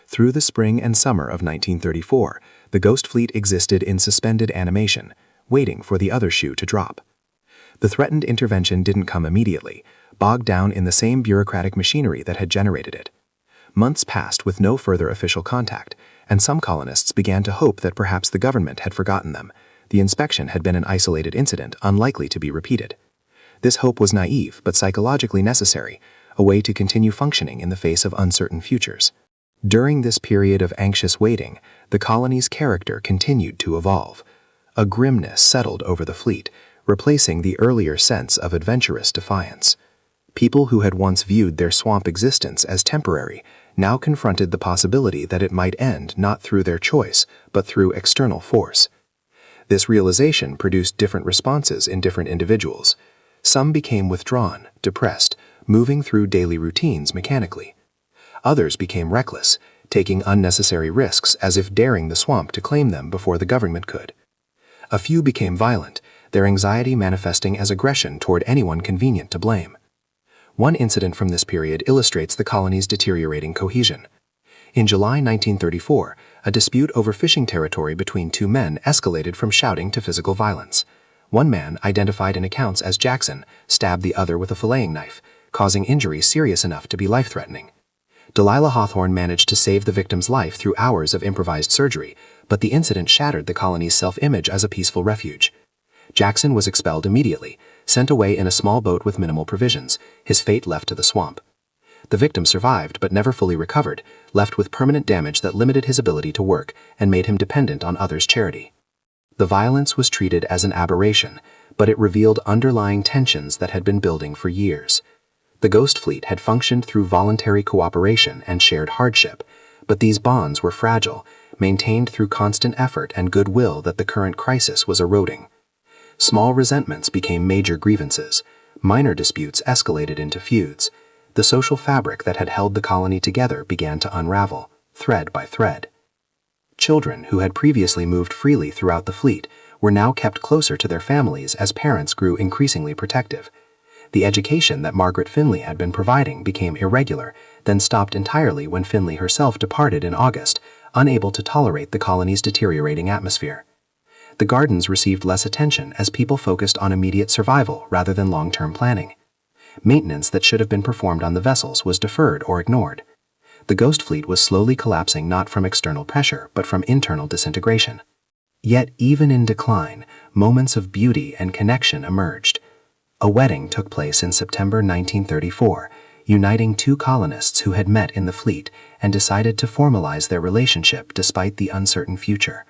Through the spring and summer of 1934, the Ghost Fleet existed in suspended animation, waiting for the other shoe to drop. The threatened intervention didn't come immediately, bogged down in the same bureaucratic machinery that had generated it. Months passed with no further official contact, and some colonists began to hope that perhaps the government had forgotten them. The inspection had been an isolated incident unlikely to be repeated. This hope was naive but psychologically necessary, a way to continue functioning in the face of uncertain futures. During this period of anxious waiting, the colony's character continued to evolve. A grimness settled over the fleet, replacing the earlier sense of adventurous defiance. People who had once viewed their swamp existence as temporary now confronted the possibility that it might end not through their choice, but through external force. This realization produced different responses in different individuals. Some became withdrawn, depressed, moving through daily routines mechanically. Others became reckless, taking unnecessary risks as if daring the swamp to claim them before the government could. A few became violent, their anxiety manifesting as aggression toward anyone convenient to blame. One incident from this period illustrates the colony's deteriorating cohesion. In July 1934, a dispute over fishing territory between two men escalated from shouting to physical violence. One man, identified in accounts as Jackson, stabbed the other with a filleting knife, causing injuries serious enough to be life-threatening. Delilah Hawthorne managed to save the victim's life through hours of improvised surgery, but the incident shattered the colony's self-image as a peaceful refuge. Jackson was expelled immediately, sent away in a small boat with minimal provisions, his fate left to the swamp. The victim survived but never fully recovered, left with permanent damage that limited his ability to work and made him dependent on others' charity. The violence was treated as an aberration, but it revealed underlying tensions that had been building for years. The Ghost Fleet had functioned through voluntary cooperation and shared hardship, but these bonds were fragile, maintained through constant effort and goodwill that the current crisis was eroding. Small resentments became major grievances. Minor disputes escalated into feuds. The social fabric that had held the colony together began to unravel, thread by thread. Children who had previously moved freely throughout the fleet were now kept closer to their families as parents grew increasingly protective. The education that Margaret Finley had been providing became irregular, then stopped entirely when Finley herself departed in August, unable to tolerate the colony's deteriorating atmosphere. The gardens received less attention as people focused on immediate survival rather than long-term planning. Maintenance that should have been performed on the vessels was deferred or ignored. The Ghost Fleet was slowly collapsing not from external pressure but from internal disintegration. Yet even in decline, moments of beauty and connection emerged. A wedding took place in September 1934, uniting two colonists who had met in the fleet and decided to formalize their relationship despite the uncertain future.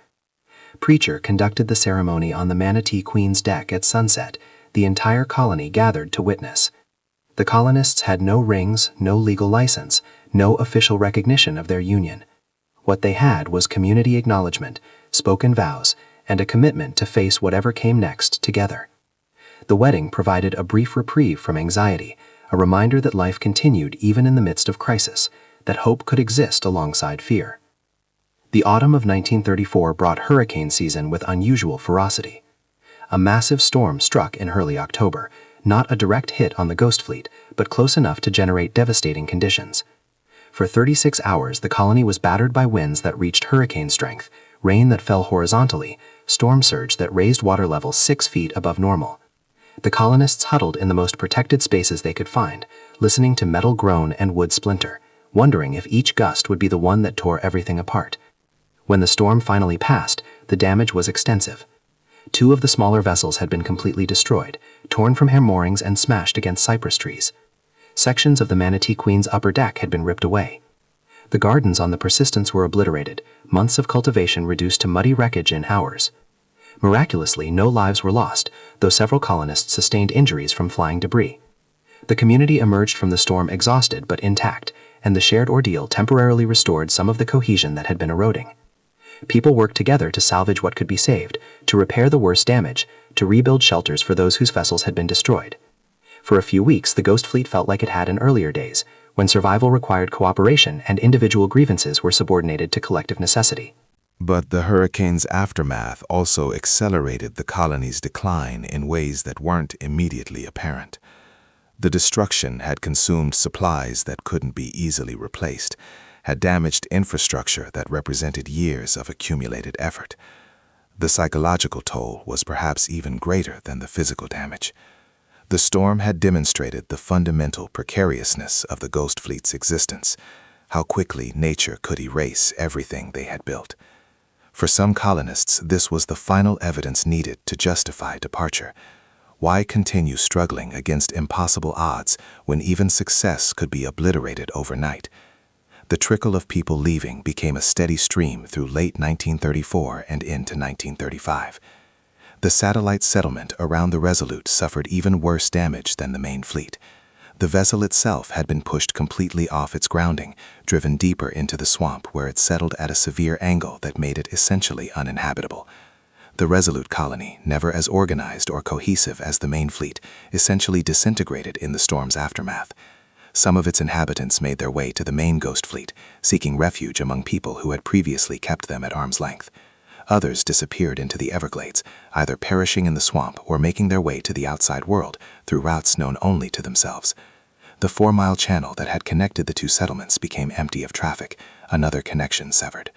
Preacher conducted the ceremony on the Manatee Queen's deck at sunset. The entire colony gathered to witness. The colonists had no rings, no legal license, no official recognition of their union. What they had was community acknowledgement, spoken vows, and a commitment to face whatever came next together. The wedding provided a brief reprieve from anxiety, a reminder that life continued even in the midst of crisis, that hope could exist alongside fear. The autumn of 1934 brought hurricane season with unusual ferocity. A massive storm struck in early October, not a direct hit on the Ghost Fleet, but close enough to generate devastating conditions. For 36 hours, the colony was battered by winds that reached hurricane strength, rain that fell horizontally, storm surge that raised water levels 6 feet above normal. The colonists huddled in the most protected spaces they could find, listening to metal groan and wood splinter, wondering if each gust would be the one that tore everything apart. When the storm finally passed, the damage was extensive. 2 of the smaller vessels had been completely destroyed, torn from her moorings and smashed against cypress trees. Sections of the Manatee Queen's upper deck had been ripped away. The gardens on the Persistence were obliterated, months of cultivation reduced to muddy wreckage in hours. Miraculously, no lives were lost, though several colonists sustained injuries from flying debris. The community emerged from the storm exhausted but intact, and the shared ordeal temporarily restored some of the cohesion that had been eroding. People worked together to salvage what could be saved, to repair the worst damage, to rebuild shelters for those whose vessels had been destroyed. For a few weeks, the Ghost Fleet felt like it had in earlier days, when survival required cooperation and individual grievances were subordinated to collective necessity. But the hurricane's aftermath also accelerated the colony's decline in ways that weren't immediately apparent. The destruction had consumed supplies that couldn't be easily replaced, had damaged infrastructure that represented years of accumulated effort. The psychological toll was perhaps even greater than the physical damage. The storm had demonstrated the fundamental precariousness of the Ghost Fleet's existence, how quickly nature could erase everything they had built. For some colonists, this was the final evidence needed to justify departure. Why continue struggling against impossible odds when even success could be obliterated overnight? The trickle of people leaving became a steady stream through late 1934 and into 1935. The satellite settlement around the Resolute suffered even worse damage than the main fleet. The vessel itself had been pushed completely off its grounding, driven deeper into the swamp where it settled at a severe angle that made it essentially uninhabitable. The Resolute colony, never as organized or cohesive as the main fleet, essentially disintegrated in the storm's aftermath. Some of its inhabitants made their way to the main Ghost Fleet, seeking refuge among people who had previously kept them at arm's length. Others disappeared into the Everglades, either perishing in the swamp or making their way to the outside world through routes known only to themselves. The 4-mile channel that had connected the 2 settlements became empty of traffic, another connection severed.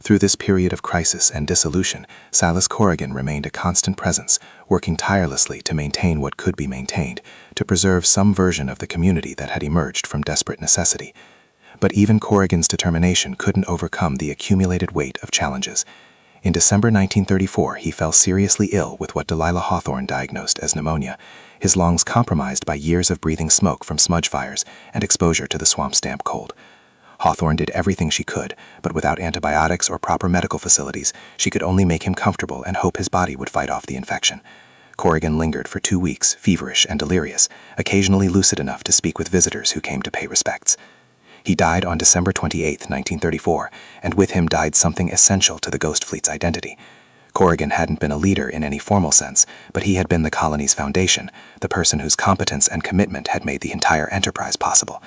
Through this period of crisis and dissolution, Silas Corrigan remained a constant presence, working tirelessly to maintain what could be maintained, to preserve some version of the community that had emerged from desperate necessity. But even Corrigan's determination couldn't overcome the accumulated weight of challenges. In December 1934, he fell seriously ill with what Delilah Hawthorne diagnosed as pneumonia, his lungs compromised by years of breathing smoke from smudge fires and exposure to the swamp's damp cold. Hawthorne did everything she could, but without antibiotics or proper medical facilities, she could only make him comfortable and hope his body would fight off the infection. Corrigan lingered for 2 weeks, feverish and delirious, occasionally lucid enough to speak with visitors who came to pay respects. He died on December 28, 1934, and with him died something essential to the Ghost Fleet's identity. Corrigan hadn't been a leader in any formal sense, but he had been the colony's foundation, the person whose competence and commitment had made the entire enterprise possible.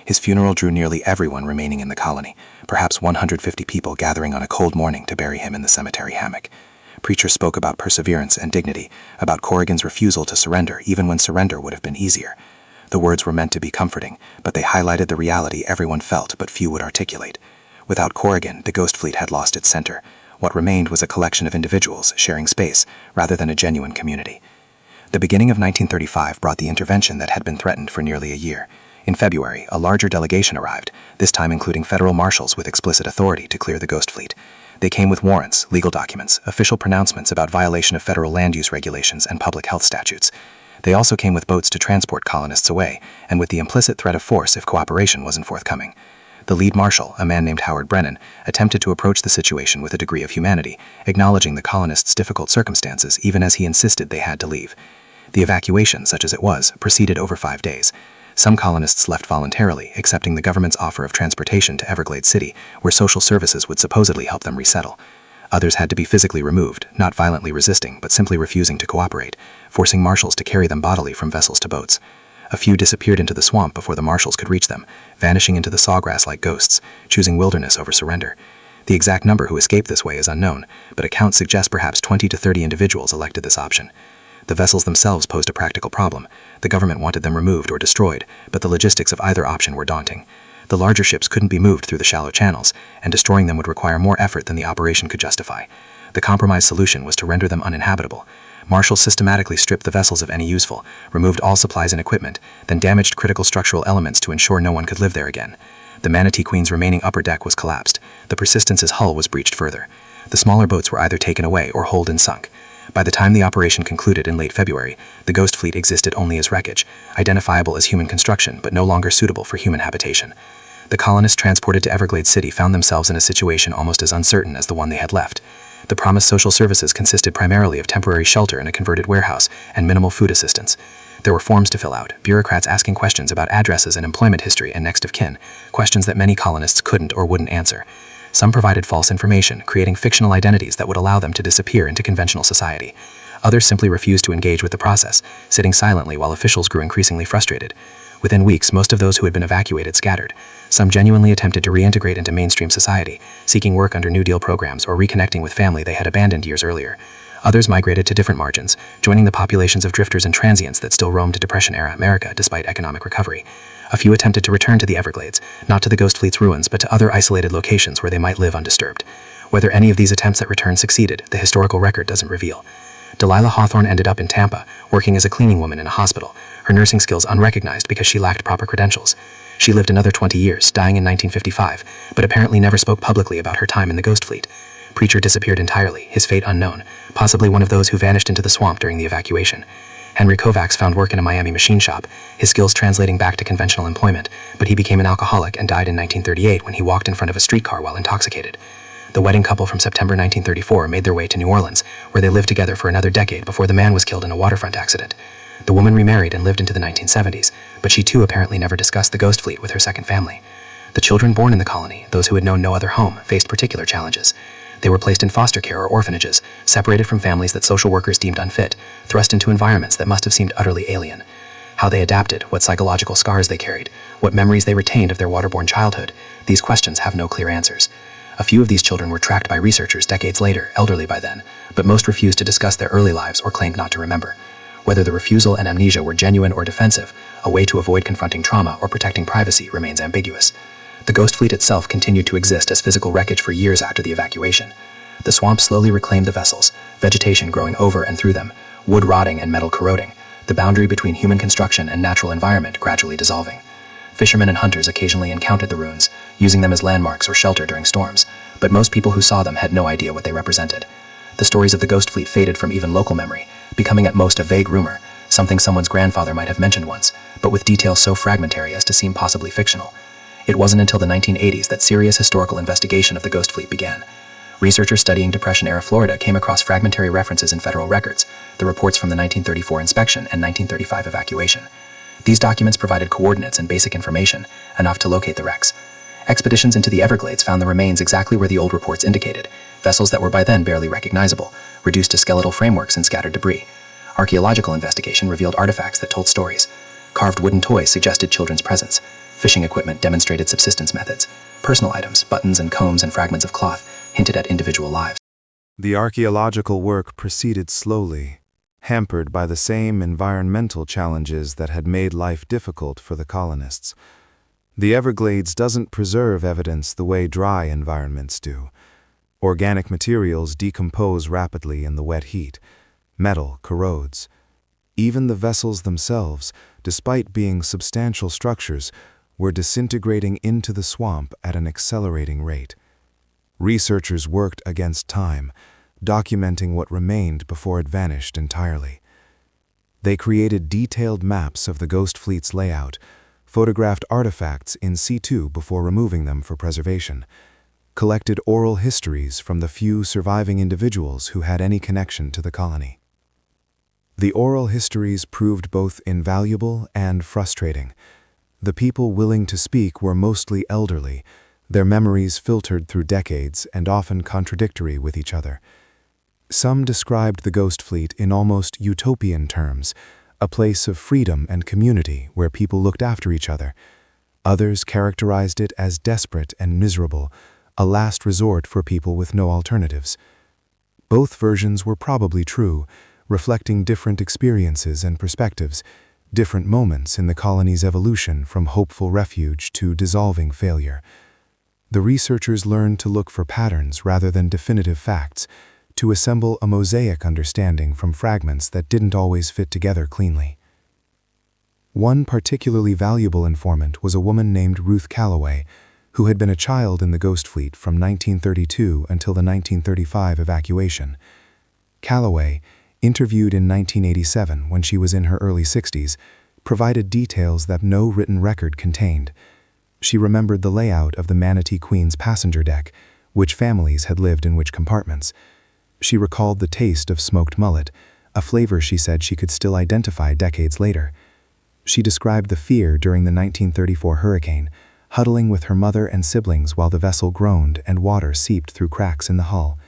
His funeral drew nearly everyone remaining in the colony, perhaps 150 people gathering on a cold morning to bury him in the cemetery hammock. Preachers spoke about perseverance and dignity, about Corrigan's refusal to surrender even when surrender would have been easier. The words were meant to be comforting, but they highlighted the reality everyone felt but few would articulate. Without Corrigan, the Ghost Fleet had lost its center. What remained was a collection of individuals sharing space rather than a genuine community. The beginning of 1935 brought the intervention that had been threatened for nearly a year. In February, a larger delegation arrived, this time including federal marshals with explicit authority to clear the Ghost Fleet. They came with warrants, legal documents, official pronouncements about violation of federal land use regulations and public health statutes. They also came with boats to transport colonists away, and with the implicit threat of force if cooperation wasn't forthcoming. The lead marshal, a man named Howard Brennan, attempted to approach the situation with a degree of humanity, acknowledging the colonists' difficult circumstances even as he insisted they had to leave. The evacuation, such as it was, proceeded over 5 days. Some colonists left voluntarily, accepting the government's offer of transportation to Everglades City, where social services would supposedly help them resettle. Others had to be physically removed, not violently resisting, but simply refusing to cooperate, forcing marshals to carry them bodily from vessels to boats. A few disappeared into the swamp before the marshals could reach them, vanishing into the sawgrass like ghosts, choosing wilderness over surrender. The exact number who escaped this way is unknown, but accounts suggest perhaps 20 to 30 individuals elected this option. The vessels themselves posed a practical problem. The government wanted them removed or destroyed, but the logistics of either option were daunting. The larger ships couldn't be moved through the shallow channels, and destroying them would require more effort than the operation could justify. The compromise solution was to render them uninhabitable. Marshals systematically stripped the vessels of any useful, removed all supplies and equipment, then damaged critical structural elements to ensure no one could live there again. The Manatee Queen's remaining upper deck was collapsed. The Persistence's hull was breached further. The smaller boats were either taken away or holed and sunk. By the time the operation concluded in late February, the Ghost Fleet existed only as wreckage, identifiable as human construction but no longer suitable for human habitation. The colonists transported to Everglades City found themselves in a situation almost as uncertain as the one they had left. The promised social services consisted primarily of temporary shelter in a converted warehouse and minimal food assistance. There were forms to fill out, bureaucrats asking questions about addresses and employment history and next of kin, questions that many colonists couldn't or wouldn't answer. Some provided false information, creating fictional identities that would allow them to disappear into conventional society. Others simply refused to engage with the process, sitting silently while officials grew increasingly frustrated. Within weeks, most of those who had been evacuated scattered. Some genuinely attempted to reintegrate into mainstream society, seeking work under New Deal programs or reconnecting with family they had abandoned years earlier. Others migrated to different margins, joining the populations of drifters and transients that still roamed Depression-era America despite economic recovery. A few attempted to return to the Everglades, not to the Ghost Fleet's ruins, but to other isolated locations where they might live undisturbed. Whether any of these attempts at return succeeded, the historical record doesn't reveal. Delilah Hawthorne ended up in Tampa, working as a cleaning woman in a hospital, her nursing skills unrecognized because she lacked proper credentials. She lived another 20 years, dying in 1955, but apparently never spoke publicly about her time in the Ghost Fleet. Preacher disappeared entirely, his fate unknown, possibly one of those who vanished into the swamp during the evacuation. Henry Kovacs found work in a Miami machine shop, his skills translating back to conventional employment, but he became an alcoholic and died in 1938 when he walked in front of a streetcar while intoxicated. The wedding couple from September 1934 made their way to New Orleans, where they lived together for another decade before the man was killed in a waterfront accident. The woman remarried and lived into the 1970s, but she too apparently never discussed the Ghost Fleet with her second family. The children born in the colony, those who had known no other home, faced particular challenges. They were placed in foster care or orphanages, separated from families that social workers deemed unfit, thrust into environments that must have seemed utterly alien. How they adapted, what psychological scars they carried, what memories they retained of their waterborne childhood, these questions have no clear answers. A few of these children were tracked by researchers decades later, elderly by then, but most refused to discuss their early lives or claimed not to remember. Whether the refusal and amnesia were genuine or defensive, a way to avoid confronting trauma or protecting privacy remains ambiguous. The Ghost Fleet itself continued to exist as physical wreckage for years after the evacuation. The swamp slowly reclaimed the vessels, vegetation growing over and through them, wood rotting and metal corroding, the boundary between human construction and natural environment gradually dissolving. Fishermen and hunters occasionally encountered the ruins, using them as landmarks or shelter during storms, but most people who saw them had no idea what they represented. The stories of the Ghost Fleet faded from even local memory, becoming at most a vague rumor, something someone's grandfather might have mentioned once, but with details so fragmentary as to seem possibly fictional. It wasn't until the 1980s that serious historical investigation of the Ghost Fleet began. Researchers studying Depression-era Florida came across fragmentary references in federal records, the reports from the 1934 inspection and 1935 evacuation. These documents provided coordinates and basic information, enough to locate the wrecks. Expeditions into the Everglades found the remains exactly where the old reports indicated, vessels that were by then barely recognizable, reduced to skeletal frameworks and scattered debris. Archaeological investigation revealed artifacts that told stories. Carved wooden toys suggested children's presence. Fishing equipment demonstrated subsistence methods. Personal items, buttons and combs and fragments of cloth, hinted at individual lives. The archaeological work proceeded slowly, hampered by the same environmental challenges that had made life difficult for the colonists. The Everglades doesn't preserve evidence the way dry environments do. Organic materials decompose rapidly in the wet heat. Metal corrodes. Even the vessels themselves, despite being substantial structures, were disintegrating into the swamp at an accelerating rate. Researchers worked against time, documenting what remained before it vanished entirely. They created detailed maps of the Ghost Fleet's layout, photographed artifacts in situ before removing them for preservation, collected oral histories from the few surviving individuals who had any connection to the colony. The oral histories proved both invaluable and frustrating. The people willing to speak were mostly elderly, their memories filtered through decades and often contradictory with each other. Some described the Ghost Fleet in almost utopian terms, a place of freedom and community where people looked after each other. Others characterized it as desperate and miserable, a last resort for people with no alternatives. Both versions were probably true, reflecting different experiences and perspectives, different moments in the colony's evolution from hopeful refuge to dissolving failure. The researchers learned to look for patterns rather than definitive facts, to assemble a mosaic understanding from fragments that didn't always fit together cleanly. One particularly valuable informant was a woman named Ruth Calloway, who had been a child in the Ghost Fleet from 1932 until the 1935 evacuation. Calloway, interviewed in 1987 when she was in her early 60s, provided details that no written record contained. She remembered the layout of the Manatee Queen's passenger deck, which families had lived in which compartments. She recalled the taste of smoked mullet, a flavor she said she could still identify decades later. She described the fear during the 1934 hurricane, huddling with her mother and siblings while the vessel groaned and water seeped through cracks in the hull.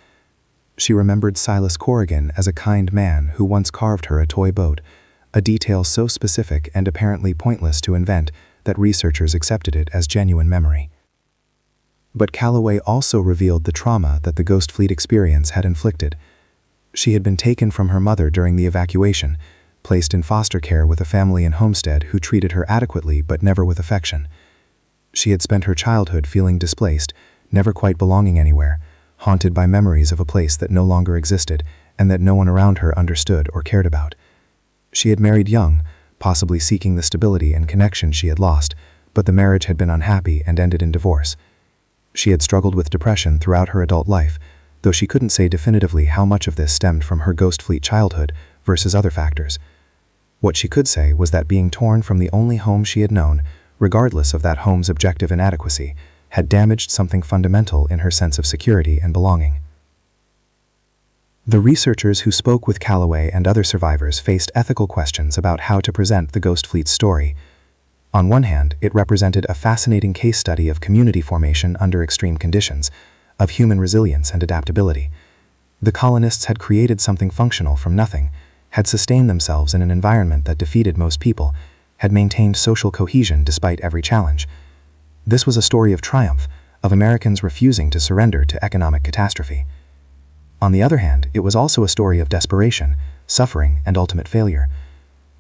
She remembered Silas Corrigan as a kind man who once carved her a toy boat, a detail so specific and apparently pointless to invent that researchers accepted it as genuine memory. But Calloway also revealed the trauma that the Ghost Fleet experience had inflicted. She had been taken from her mother during the evacuation, placed in foster care with a family in Homestead who treated her adequately but never with affection. She had spent her childhood feeling displaced, never quite belonging anywhere, haunted by memories of a place that no longer existed and that no one around her understood or cared about. She had married young, possibly seeking the stability and connection she had lost, but the marriage had been unhappy and ended in divorce. She had struggled with depression throughout her adult life, though she couldn't say definitively how much of this stemmed from her Ghost Fleet childhood versus other factors. What she could say was that being torn from the only home she had known, regardless of that home's objective inadequacy, had damaged something fundamental in her sense of security and belonging. The researchers who spoke with Calloway and other survivors faced ethical questions about how to present the Ghost Fleet's story. On one hand, it represented a fascinating case study of community formation under extreme conditions, of human resilience and adaptability. The colonists had created something functional from nothing, had sustained themselves in an environment that defeated most people, had maintained social cohesion despite every challenge. This was a story of triumph, of Americans refusing to surrender to economic catastrophe. On the other hand, it was also a story of desperation, suffering, and ultimate failure.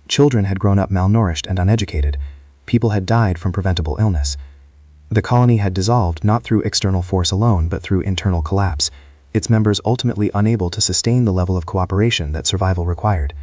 Children had grown up malnourished and uneducated. People had died from preventable illness. The colony had dissolved not through external force alone but through internal collapse, its members ultimately unable to sustain the level of cooperation that survival required.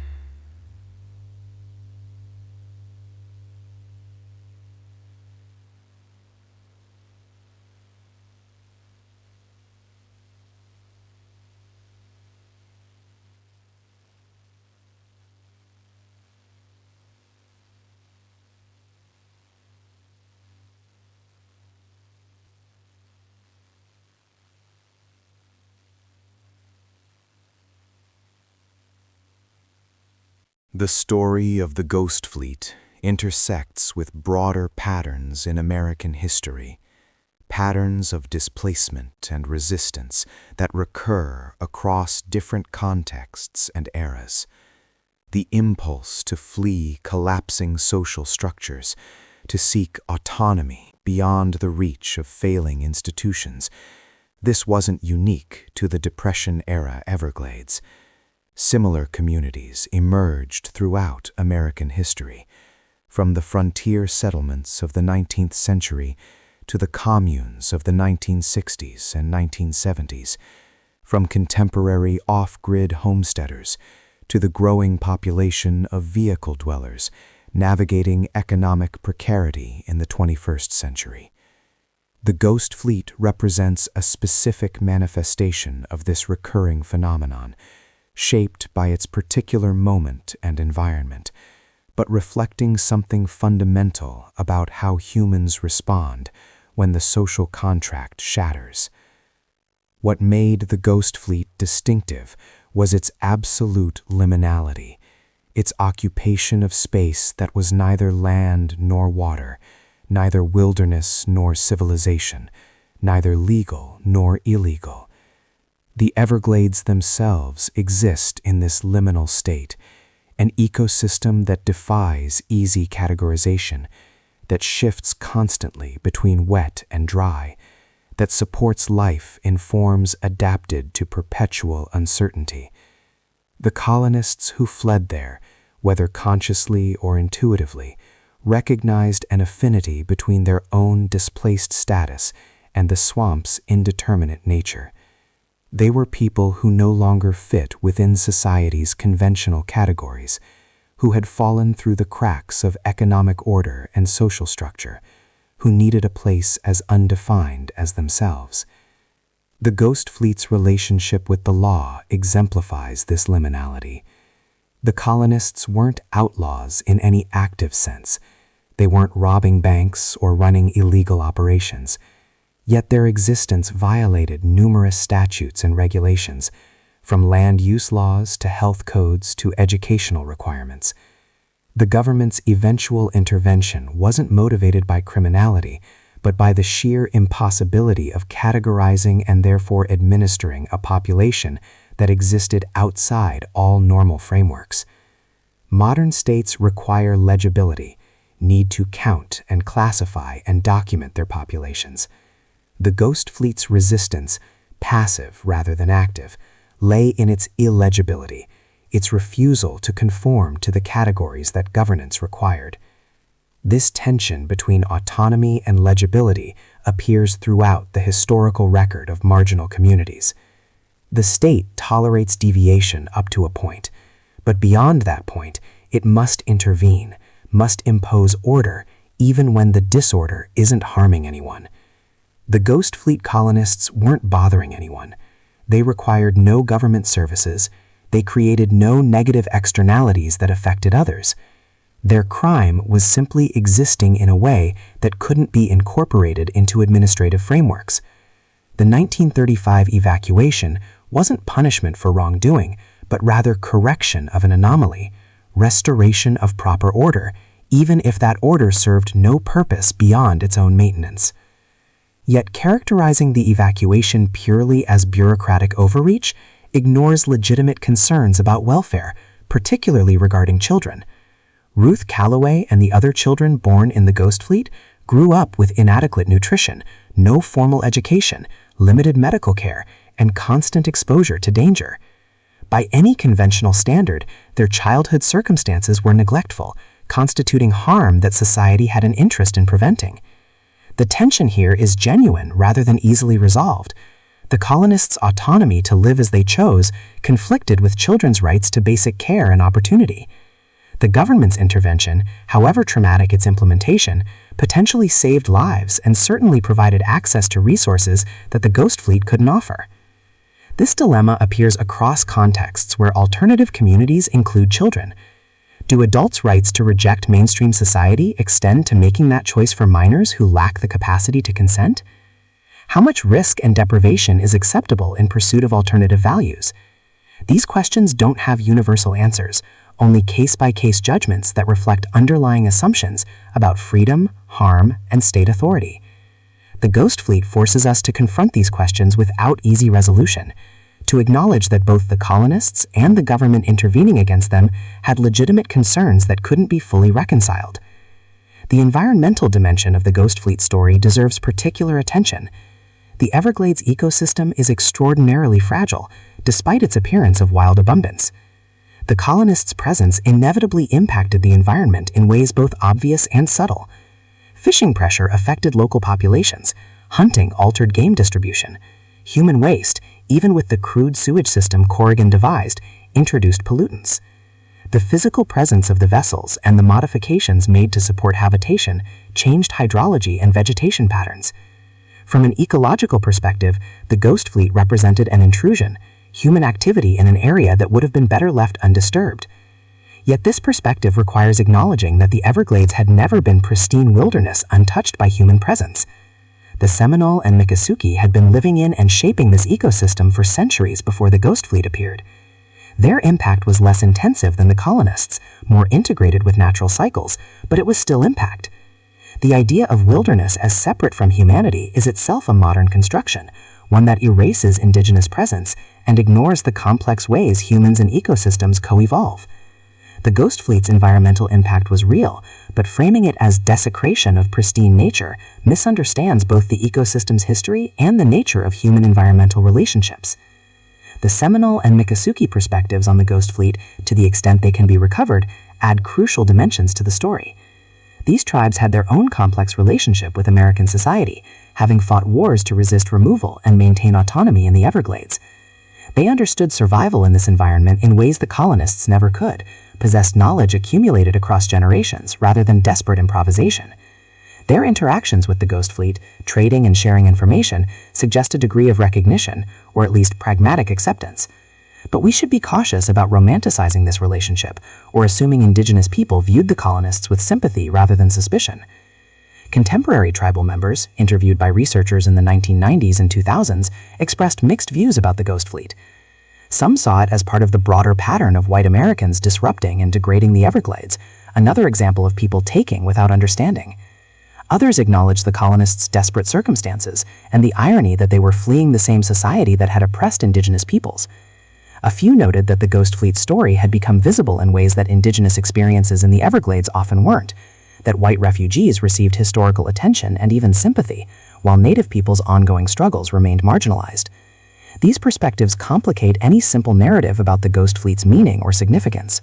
The story of the Ghost Fleet intersects with broader patterns in American history, patterns of displacement and resistance that recur across different contexts and eras. The impulse to flee collapsing social structures, to seek autonomy beyond the reach of failing institutions. This wasn't unique to the Depression-era Everglades. Similar communities emerged throughout American history, from the frontier settlements of the 19th century to the communes of the 1960s and 1970s, from contemporary off-grid homesteaders to the growing population of vehicle dwellers navigating economic precarity in the 21st century. The Ghost Fleet represents a specific manifestation of this recurring phenomenon, shaped by its particular moment and environment, but reflecting something fundamental about how humans respond when the social contract shatters. What made the Ghost Fleet distinctive was its absolute liminality, its occupation of space that was neither land nor water, neither wilderness nor civilization, neither legal nor illegal. The Everglades themselves exist in this liminal state, an ecosystem that defies easy categorization, that shifts constantly between wet and dry, that supports life in forms adapted to perpetual uncertainty. The colonists who fled there, whether consciously or intuitively, recognized an affinity between their own displaced status and the swamp's indeterminate nature. They were people who no longer fit within society's conventional categories, who had fallen through the cracks of economic order and social structure, who needed a place as undefined as themselves. The Ghost Fleet's relationship with the law exemplifies this liminality. The colonists weren't outlaws in any active sense. They weren't robbing banks or running illegal operations. Yet their existence violated numerous statutes and regulations, from land use laws to health codes to educational requirements. The government's eventual intervention wasn't motivated by criminality, but by the sheer impossibility of categorizing and therefore administering a population that existed outside all normal frameworks. Modern states require legibility, need to count and classify and document their populations. The Ghost Fleet's resistance, passive rather than active, lay in its illegibility, its refusal to conform to the categories that governance required. This tension between autonomy and legibility appears throughout the historical record of marginal communities. The state tolerates deviation up to a point, but beyond that point, it must intervene, must impose order, even when the disorder isn't harming anyone. The Ghost Fleet colonists weren't bothering anyone. They required no government services. They created no negative externalities that affected others. Their crime was simply existing in a way that couldn't be incorporated into administrative frameworks. The 1935 evacuation wasn't punishment for wrongdoing, but rather correction of an anomaly, restoration of proper order, even if that order served no purpose beyond its own maintenance. Yet characterizing the evacuation purely as bureaucratic overreach ignores legitimate concerns about welfare, particularly regarding children. Ruth Calloway and the other children born in the Ghost Fleet grew up with inadequate nutrition, no formal education, limited medical care, and constant exposure to danger. By any conventional standard, their childhood circumstances were neglectful, constituting harm that society had an interest in preventing. The tension here is genuine rather than easily resolved. The colonists' autonomy to live as they chose conflicted with children's rights to basic care and opportunity. The government's intervention, however traumatic its implementation, potentially saved lives and certainly provided access to resources that the Ghost Fleet couldn't offer. This dilemma appears across contexts where alternative communities include children. Do adults' rights to reject mainstream society extend to making that choice for minors who lack the capacity to consent? How much risk and deprivation is acceptable in pursuit of alternative values? These questions don't have universal answers, only case-by-case judgments that reflect underlying assumptions about freedom, harm, and state authority. The Ghost Fleet forces us to confront these questions without easy resolution, to acknowledge that both the colonists and the government intervening against them had legitimate concerns that couldn't be fully reconciled. The environmental dimension of the Ghost Fleet story deserves particular attention. The Everglades ecosystem is extraordinarily fragile, despite its appearance of wild abundance. The colonists' presence inevitably impacted the environment in ways both obvious and subtle. Fishing pressure affected local populations, hunting altered game distribution. Human waste, even with the crude sewage system Corrigan devised, introduced pollutants. The physical presence of the vessels and the modifications made to support habitation changed hydrology and vegetation patterns. From an ecological perspective, the Ghost Fleet represented an intrusion, human activity in an area that would have been better left undisturbed. Yet this perspective requires acknowledging that the Everglades had never been pristine wilderness untouched by human presence. The Seminole and Miccosukee had been living in and shaping this ecosystem for centuries before the Ghost Fleet appeared. Their impact was less intensive than the colonists, more integrated with natural cycles, but it was still impact. The idea of wilderness as separate from humanity is itself a modern construction, one that erases indigenous presence and ignores the complex ways humans and ecosystems co-evolve. The Ghost Fleet's environmental impact was real, but framing it as desecration of pristine nature misunderstands both the ecosystem's history and the nature of human environmental relationships. The Seminole and Miccosukee perspectives on the Ghost Fleet, to the extent they can be recovered, add crucial dimensions to the story. These tribes had their own complex relationship with American society, having fought wars to resist removal and maintain autonomy in the Everglades. They understood survival in this environment in ways the colonists never could, possessed knowledge accumulated across generations rather than desperate improvisation. Their interactions with the Ghost Fleet, trading and sharing information, suggest a degree of recognition, or at least pragmatic acceptance. But we should be cautious about romanticizing this relationship, or assuming indigenous people viewed the colonists with sympathy rather than suspicion. Contemporary tribal members, interviewed by researchers in the 1990s and 2000s, expressed mixed views about the Ghost Fleet. Some saw it as part of the broader pattern of white Americans disrupting and degrading the Everglades, another example of people taking without understanding. Others acknowledged the colonists' desperate circumstances and the irony that they were fleeing the same society that had oppressed indigenous peoples. A few noted that the Ghost Fleet's story had become visible in ways that indigenous experiences in the Everglades often weren't, that white refugees received historical attention and even sympathy, while native peoples' ongoing struggles remained marginalized. These perspectives complicate any simple narrative about the Ghost Fleet's meaning or significance.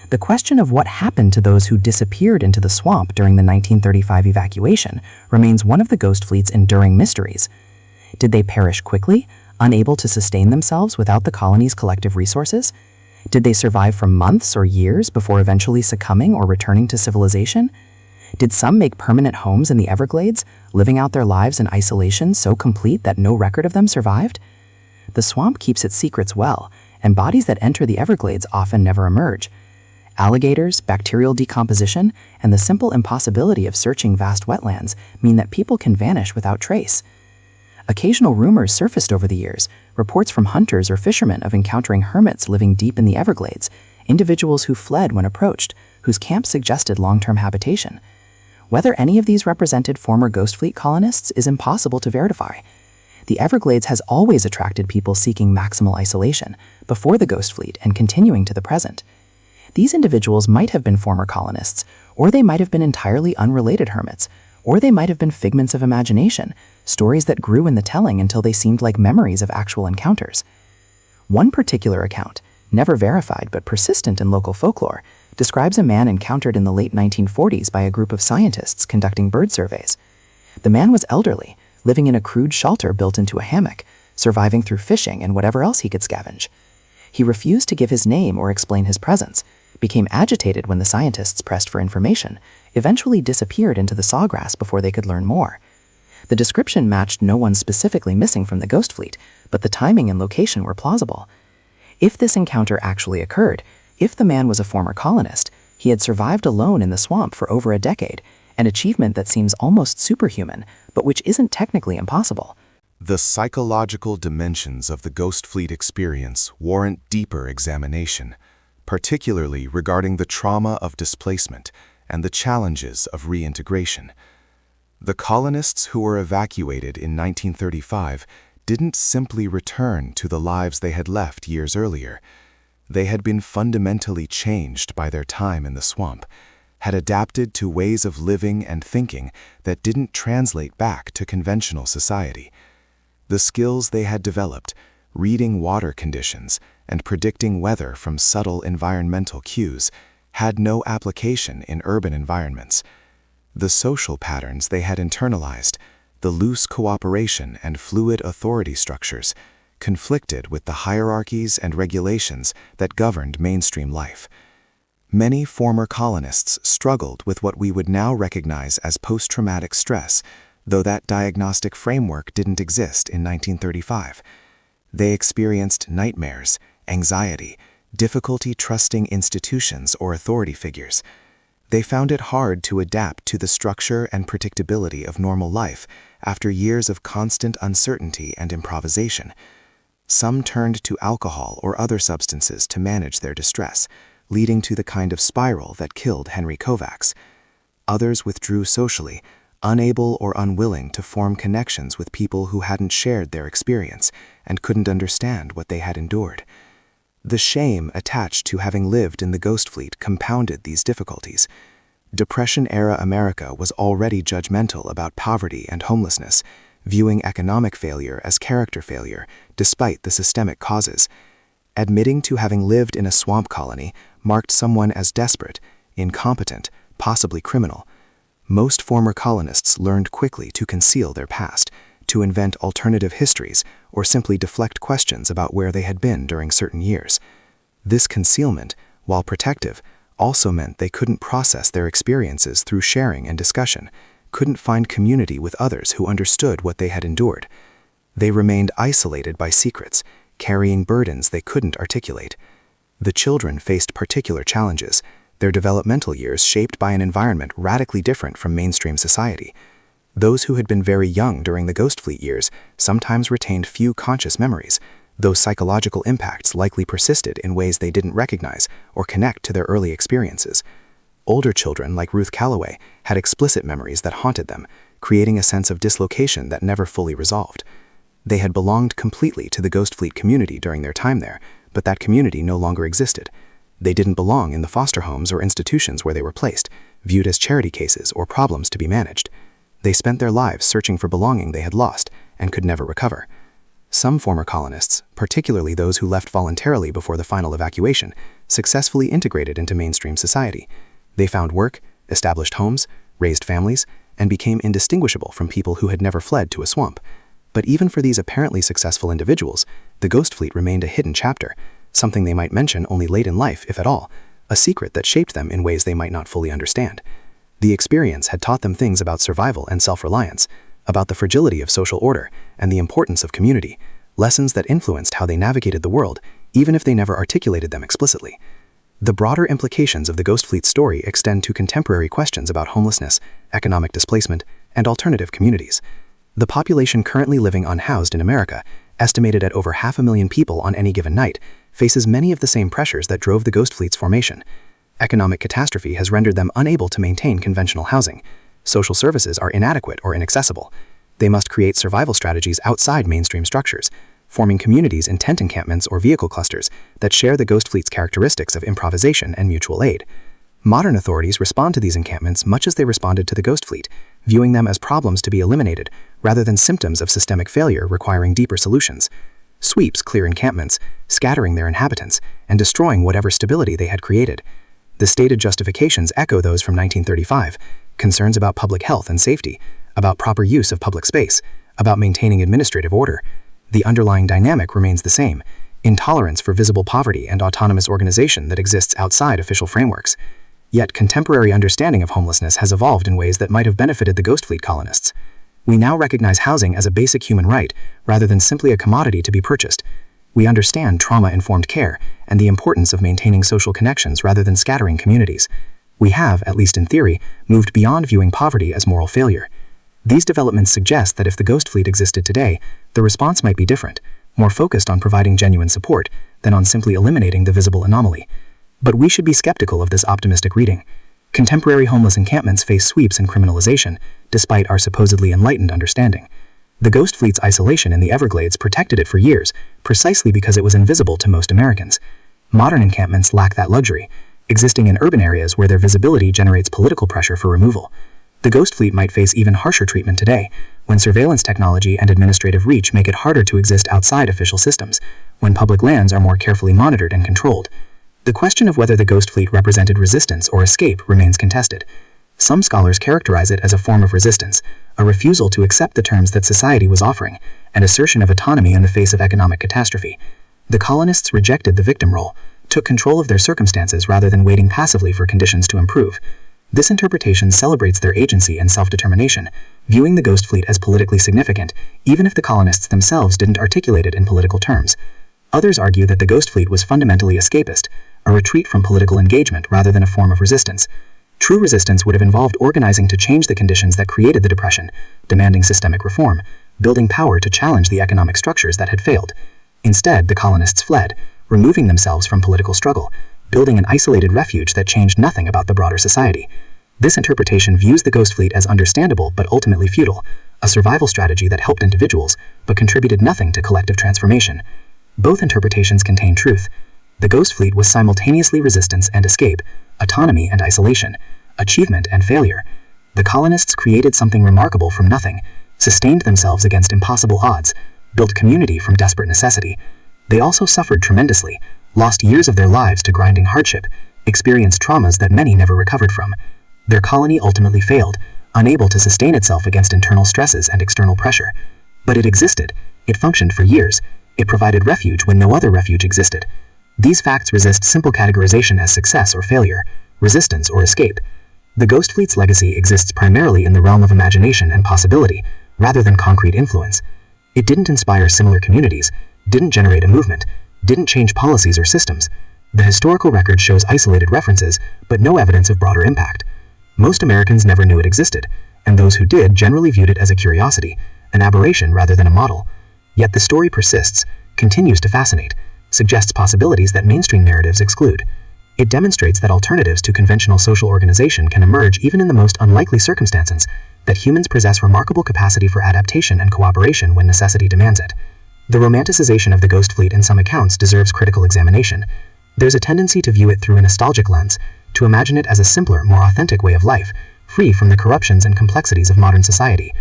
The question of what happened to those who disappeared into the swamp during the 1935 evacuation remains one of the Ghost Fleet's enduring mysteries. Did they perish quickly, unable to sustain themselves without the colony's collective resources? Did they survive for months or years before eventually succumbing or returning to civilization? Did some make permanent homes in the Everglades, living out their lives in isolation so complete that no record of them survived? The swamp keeps its secrets well, and bodies that enter the Everglades often never emerge. Alligators, bacterial decomposition, and the simple impossibility of searching vast wetlands mean that people can vanish without trace. Occasional rumors surfaced over the years, reports from hunters or fishermen of encountering hermits living deep in the Everglades, individuals who fled when approached, whose camps suggested long-term habitation. Whether any of these represented former Ghost Fleet colonists is impossible to verify. The Everglades has always attracted people seeking maximal isolation, before the Ghost Fleet and continuing to the present. These individuals might have been former colonists, or they might have been entirely unrelated hermits, or they might have been figments of imagination, stories that grew in the telling until they seemed like memories of actual encounters. One particular account, never verified but persistent in local folklore, describes a man encountered in the late 1940s by a group of scientists conducting bird surveys. The man was elderly, living in a crude shelter built into a hammock, surviving through fishing and whatever else he could scavenge. He refused to give his name or explain his presence, became agitated when the scientists pressed for information, eventually disappeared into the sawgrass before they could learn more. The description matched no one specifically missing from the Ghost Fleet, but the timing and location were plausible. If this encounter actually occurred, if the man was a former colonist, he had survived alone in the swamp for over a decade, an achievement that seems almost superhuman, but which isn't technically impossible. The psychological dimensions of the Ghost Fleet experience warrant deeper examination, particularly regarding the trauma of displacement and the challenges of reintegration. The colonists who were evacuated in 1935 didn't simply return to the lives they had left years earlier. They had been fundamentally changed by their time in the swamp, had adapted to ways of living and thinking that didn't translate back to conventional society. The skills they had developed, reading water conditions and predicting weather from subtle environmental cues, had no application in urban environments. The social patterns they had internalized, the loose cooperation and fluid authority structures, conflicted with the hierarchies and regulations that governed mainstream life. Many former colonists struggled with what we would now recognize as post-traumatic stress, though that diagnostic framework didn't exist in 1935. They experienced nightmares, anxiety, difficulty trusting institutions or authority figures. They found it hard to adapt to the structure and predictability of normal life after years of constant uncertainty and improvisation. Some turned to alcohol or other substances to manage their distress, leading to the kind of spiral that killed Henry Kovacs. Others withdrew socially, unable or unwilling to form connections with people who hadn't shared their experience and couldn't understand what they had endured. The shame attached to having lived in the Ghost Fleet compounded these difficulties. Depression-era America was already judgmental about poverty and homelessness, viewing economic failure as character failure, despite the systemic causes. Admitting to having lived in a swamp colony marked someone as desperate, incompetent, possibly criminal. Most former colonists learned quickly to conceal their past, to invent alternative histories, or simply deflect questions about where they had been during certain years. This concealment, while protective, also meant they couldn't process their experiences through sharing and discussion, couldn't find community with others who understood what they had endured. They remained isolated by secrets, carrying burdens they couldn't articulate. The children faced particular challenges, their developmental years shaped by an environment radically different from mainstream society. Those who had been very young during the Ghost Fleet years sometimes retained few conscious memories. Those psychological impacts likely persisted in ways they didn't recognize or connect to their early experiences. Older children, like Ruth Calloway, had explicit memories that haunted them, creating a sense of dislocation that never fully resolved. They had belonged completely to the Ghost Fleet community during their time there, but that community no longer existed. They didn't belong in the foster homes or institutions where they were placed, viewed as charity cases or problems to be managed. They spent their lives searching for belonging they had lost and could never recover. Some former colonists, particularly those who left voluntarily before the final evacuation, successfully integrated into mainstream society. They found work, established homes, raised families, and became indistinguishable from people who had never fled to a swamp. But even for these apparently successful individuals, the Ghost Fleet remained a hidden chapter, something they might mention only late in life, if at all, a secret that shaped them in ways they might not fully understand. The experience had taught them things about survival and self-reliance, about the fragility of social order and the importance of community, lessons that influenced how they navigated the world, even if they never articulated them explicitly. The broader implications of the Ghost Fleet story extend to contemporary questions about homelessness, economic displacement, and alternative communities. The population currently living unhoused in America, estimated at over 500,000 people on any given night, faces many of the same pressures that drove the Ghost Fleet's formation. Economic catastrophe has rendered them unable to maintain conventional housing. Social services are inadequate or inaccessible. They must create survival strategies outside mainstream structures, forming communities in tent encampments or vehicle clusters that share the Ghost Fleet's characteristics of improvisation and mutual aid. Modern authorities respond to these encampments much as they responded to the Ghost Fleet, viewing them as problems to be eliminated rather than symptoms of systemic failure requiring deeper solutions. Sweeps clear encampments, scattering their inhabitants and destroying whatever stability they had created. The stated justifications echo those from 1935, concerns about public health and safety, about proper use of public space, about maintaining administrative order. The underlying dynamic remains the same: intolerance for visible poverty and autonomous organization that exists outside official frameworks. Yet contemporary understanding of homelessness has evolved in ways that might have benefited the Ghost Fleet colonists. We now recognize housing as a basic human right rather than simply a commodity to be purchased. We understand trauma-informed care and the importance of maintaining social connections rather than scattering communities. We have, at least in theory, moved beyond viewing poverty as moral failure. These developments suggest that if the Ghost Fleet existed today, the response might be different, more focused on providing genuine support than on simply eliminating the visible anomaly. But we should be skeptical of this optimistic reading. Contemporary homeless encampments face sweeps and criminalization, despite our supposedly enlightened understanding. The Ghost Fleet's isolation in the Everglades protected it for years, precisely because it was invisible to most Americans. Modern encampments lack that luxury, existing in urban areas where their visibility generates political pressure for removal. The Ghost Fleet might face even harsher treatment today, when surveillance technology and administrative reach make it harder to exist outside official systems, when public lands are more carefully monitored and controlled. The question of whether the Ghost Fleet represented resistance or escape remains contested. Some scholars characterize it as a form of resistance, a refusal to accept the terms that society was offering, an assertion of autonomy in the face of economic catastrophe. The colonists rejected the victim role, took control of their circumstances rather than waiting passively for conditions to improve. This interpretation celebrates their agency and self-determination, viewing the Ghost Fleet as politically significant, even if the colonists themselves didn't articulate it in political terms. Others argue that the Ghost Fleet was fundamentally escapist, a retreat from political engagement rather than a form of resistance. True resistance would have involved organizing to change the conditions that created the Depression, demanding systemic reform, building power to challenge the economic structures that had failed. Instead, the colonists fled, removing themselves from political struggle, building an isolated refuge that changed nothing about the broader society. This interpretation views the Ghost Fleet as understandable but ultimately futile, a survival strategy that helped individuals but contributed nothing to collective transformation. Both interpretations contain truth. The Ghost Fleet was simultaneously resistance and escape, autonomy and isolation, achievement and failure. The colonists created something remarkable from nothing, sustained themselves against impossible odds, built community from desperate necessity. They also suffered tremendously, lost years of their lives to grinding hardship, experienced traumas that many never recovered from. Their colony ultimately failed, unable to sustain itself against internal stresses and external pressure. But it existed. It functioned for years. It provided refuge when no other refuge existed. These facts resist simple categorization as success or failure, resistance or escape. The Ghost Fleet's legacy exists primarily in the realm of imagination and possibility, rather than concrete influence. It didn't inspire similar communities, didn't generate a movement, didn't change policies or systems. The historical record shows isolated references, but no evidence of broader impact. Most Americans never knew it existed, and those who did generally viewed it as a curiosity, an aberration rather than a model. Yet the story persists, continues to fascinate, suggests possibilities that mainstream narratives exclude. It demonstrates that alternatives to conventional social organization can emerge even in the most unlikely circumstances, that humans possess remarkable capacity for adaptation and cooperation when necessity demands it. The romanticization of the Ghost Fleet in some accounts deserves critical examination. There's a tendency to view it through a nostalgic lens, to imagine it as a simpler, more authentic way of life, free from the corruptions and complexities of modern society.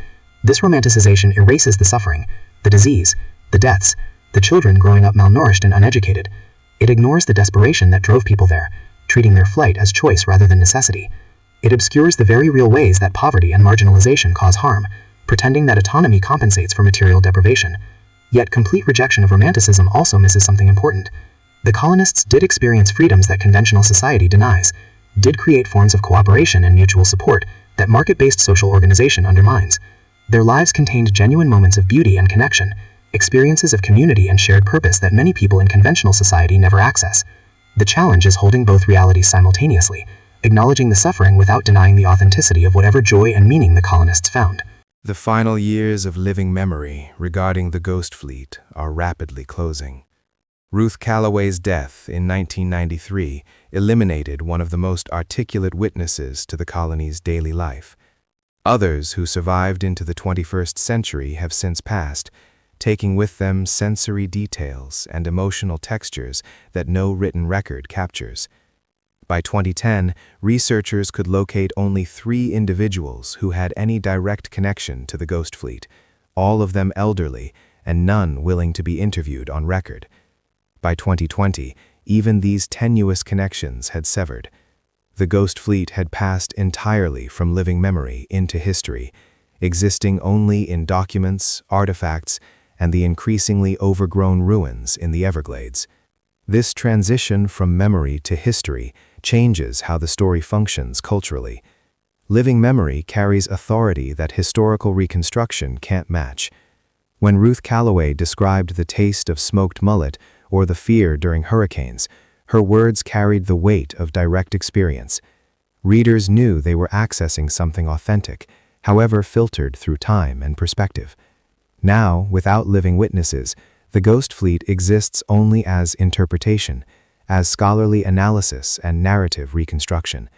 This romanticization erases the suffering, the disease, the deaths, the children growing up malnourished and uneducated. It ignores the desperation that drove people there, treating their flight as choice rather than necessity. It obscures the very real ways that poverty and marginalization cause harm, pretending that autonomy compensates for material deprivation. Yet complete rejection of romanticism also misses something important. The colonists did experience freedoms that conventional society denies, did create forms of cooperation and mutual support that market-based social organization undermines. Their lives contained genuine moments of beauty and connection, experiences of community and shared purpose that many people in conventional society never access. The challenge is holding both realities simultaneously, acknowledging the suffering without denying the authenticity of whatever joy and meaning the colonists found. The final years of living memory regarding the Ghost Fleet are rapidly closing. Ruth Calloway's death in 1993 eliminated one of the most articulate witnesses to the colony's daily life. Others who survived into the 21st century have since passed, taking with them sensory details and emotional textures that no written record captures. By 2010, researchers could locate only 3 individuals who had any direct connection to the Ghost Fleet, all of them elderly and none willing to be interviewed on record. By 2020, even these tenuous connections had severed. The Ghost Fleet had passed entirely from living memory into history, existing only in documents, artifacts, and the increasingly overgrown ruins in the Everglades. This transition from memory to history changes how the story functions culturally. Living memory carries authority that historical reconstruction can't match. When Ruth Calloway described the taste of smoked mullet or the fear during hurricanes, her words carried the weight of direct experience. Readers knew they were accessing something authentic, however filtered through time and perspective. Now, without living witnesses, the Ghost Fleet exists only as interpretation, as scholarly analysis and narrative reconstruction.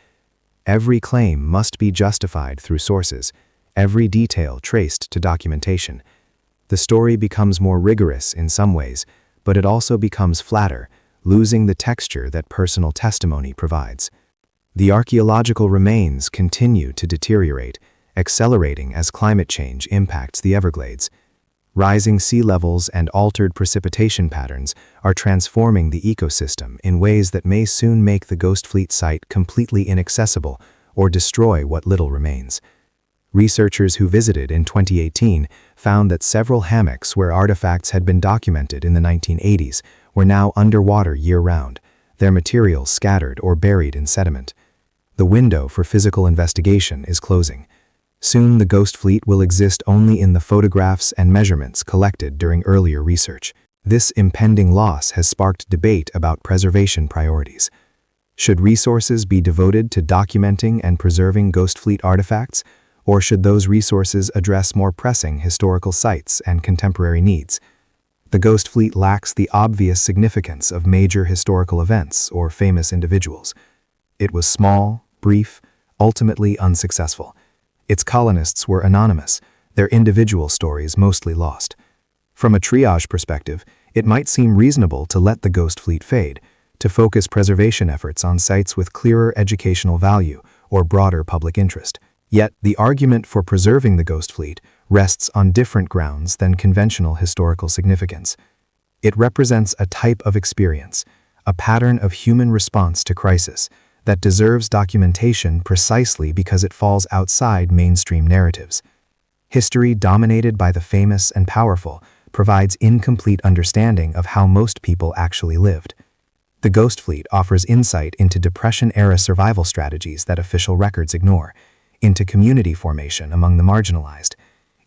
Every claim must be justified through sources, every detail traced to documentation. The story becomes more rigorous in some ways, but it also becomes flatter, losing the texture that personal testimony provides. The archaeological remains continue to deteriorate, accelerating as climate change impacts the Everglades. Rising sea levels and altered precipitation patterns are transforming the ecosystem in ways that may soon make the Ghost Fleet site completely inaccessible or destroy what little remains. Researchers who visited in 2018 found that several hammocks where artifacts had been documented in the 1980s were now underwater year-round, their materials scattered or buried in sediment. The window for physical investigation is closing. Soon the Ghost Fleet will exist only in the photographs and measurements collected during earlier research. This impending loss has sparked debate about preservation priorities. Should resources be devoted to documenting and preserving Ghost Fleet artifacts, or should those resources address more pressing historical sites and contemporary needs? The Ghost Fleet lacks the obvious significance of major historical events or famous individuals. It was small, brief, ultimately unsuccessful. Its colonists were anonymous, their individual stories mostly lost. From a triage perspective, it might seem reasonable to let the Ghost Fleet fade, to focus preservation efforts on sites with clearer educational value or broader public interest. Yet, the argument for preserving the Ghost Fleet rests on different grounds than conventional historical significance. It represents a type of experience, a pattern of human response to crisis, that deserves documentation precisely because it falls outside mainstream narratives. History dominated by the famous and powerful provides incomplete understanding of how most people actually lived. The Ghost Fleet offers insight into Depression-era survival strategies that official records ignore, into community formation among the marginalized,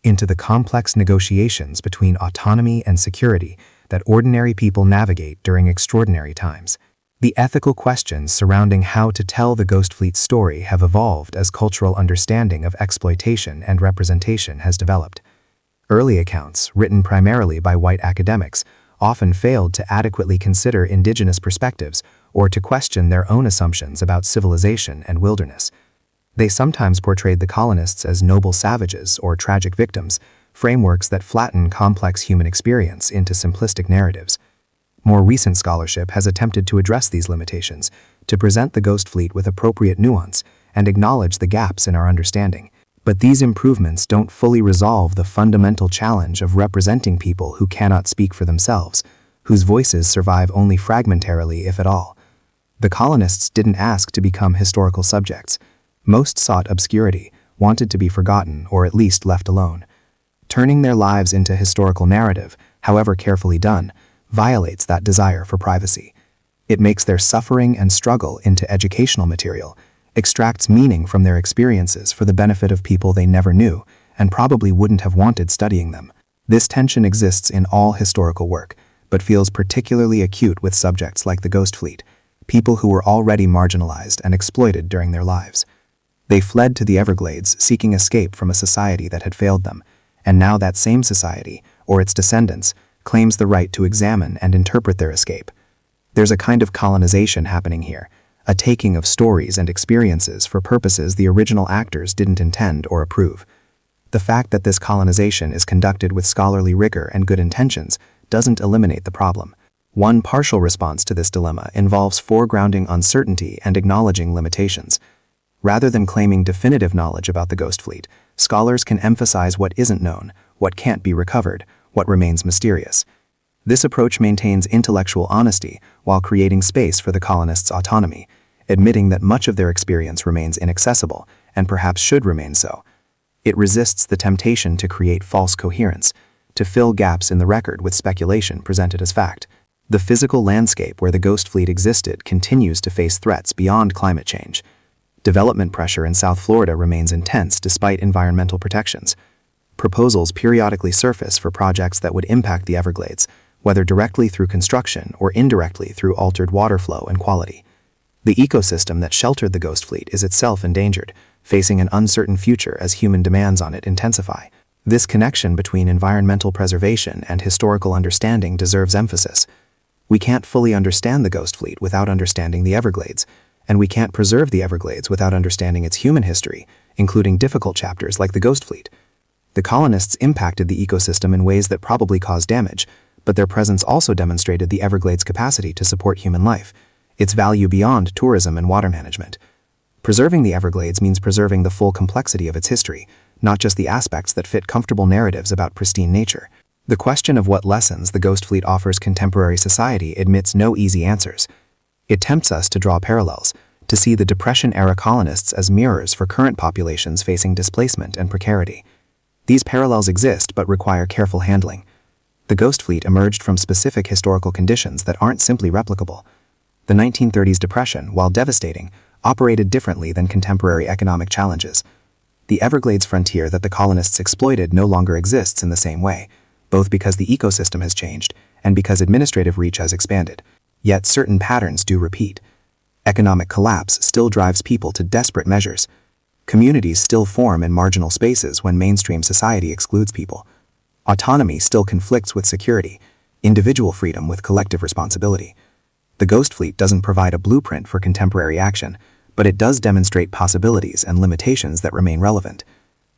into the complex negotiations between autonomy and security that ordinary people navigate during extraordinary times. The ethical questions surrounding how to tell the Ghost Fleet's story have evolved as cultural understanding of exploitation and representation has developed. Early accounts, written primarily by white academics, often failed to adequately consider indigenous perspectives or to question their own assumptions about civilization and wilderness. They sometimes portrayed the colonists as noble savages or tragic victims, frameworks that flatten complex human experience into simplistic narratives. More recent scholarship has attempted to address these limitations, to present the Ghost Fleet with appropriate nuance and acknowledge the gaps in our understanding. But these improvements don't fully resolve the fundamental challenge of representing people who cannot speak for themselves, whose voices survive only fragmentarily, if at all. The colonists didn't ask to become historical subjects. Most sought obscurity, wanted to be forgotten or at least left alone. Turning their lives into historical narrative, however carefully done, violates that desire for privacy. It makes their suffering and struggle into educational material, extracts meaning from their experiences for the benefit of people they never knew and probably wouldn't have wanted studying them. This tension exists in all historical work, but feels particularly acute with subjects like the Ghost Fleet, people who were already marginalized and exploited during their lives. They fled to the Everglades seeking escape from a society that had failed them, and now that same society, or its descendants, claims the right to examine and interpret their escape. There's a kind of colonization happening here, a taking of stories and experiences for purposes the original actors didn't intend or approve. The fact that this colonization is conducted with scholarly rigor and good intentions doesn't eliminate the problem. One partial response to this dilemma involves foregrounding uncertainty and acknowledging limitations. Rather than claiming definitive knowledge about the Ghost Fleet, scholars can emphasize what isn't known, what can't be recovered, what remains mysterious. This approach maintains intellectual honesty while creating space for the colonists' autonomy, admitting that much of their experience remains inaccessible and perhaps should remain so. It resists the temptation to create false coherence, to fill gaps in the record with speculation presented as fact. The physical landscape where the Ghost Fleet existed continues to face threats beyond climate change. Development pressure in South Florida remains intense despite environmental protections. Proposals periodically surface for projects that would impact the Everglades, whether directly through construction or indirectly through altered water flow and quality. The ecosystem that sheltered the Ghost Fleet is itself endangered, facing an uncertain future as human demands on it intensify. This connection between environmental preservation and historical understanding deserves emphasis. We can't fully understand the Ghost Fleet without understanding the Everglades, and we can't preserve the Everglades without understanding its human history, including difficult chapters like the Ghost Fleet. The colonists impacted the ecosystem in ways that probably caused damage, but their presence also demonstrated the Everglades' capacity to support human life, its value beyond tourism and water management. Preserving the Everglades means preserving the full complexity of its history, not just the aspects that fit comfortable narratives about pristine nature. The question of what lessons the Ghost Fleet offers contemporary society admits no easy answers. It tempts us to draw parallels, to see the Depression-era colonists as mirrors for current populations facing displacement and precarity. These parallels exist but require careful handling. The Ghost Fleet emerged from specific historical conditions that aren't simply replicable. The 1930s Depression, while devastating, operated differently than contemporary economic challenges. The Everglades frontier that the colonists exploited no longer exists in the same way, both because the ecosystem has changed and because administrative reach has expanded. Yet certain patterns do repeat. Economic collapse still drives people to desperate measures. Communities still form in marginal spaces when mainstream society excludes people. Autonomy still conflicts with security, individual freedom with collective responsibility. The Ghost Fleet doesn't provide a blueprint for contemporary action, but it does demonstrate possibilities and limitations that remain relevant.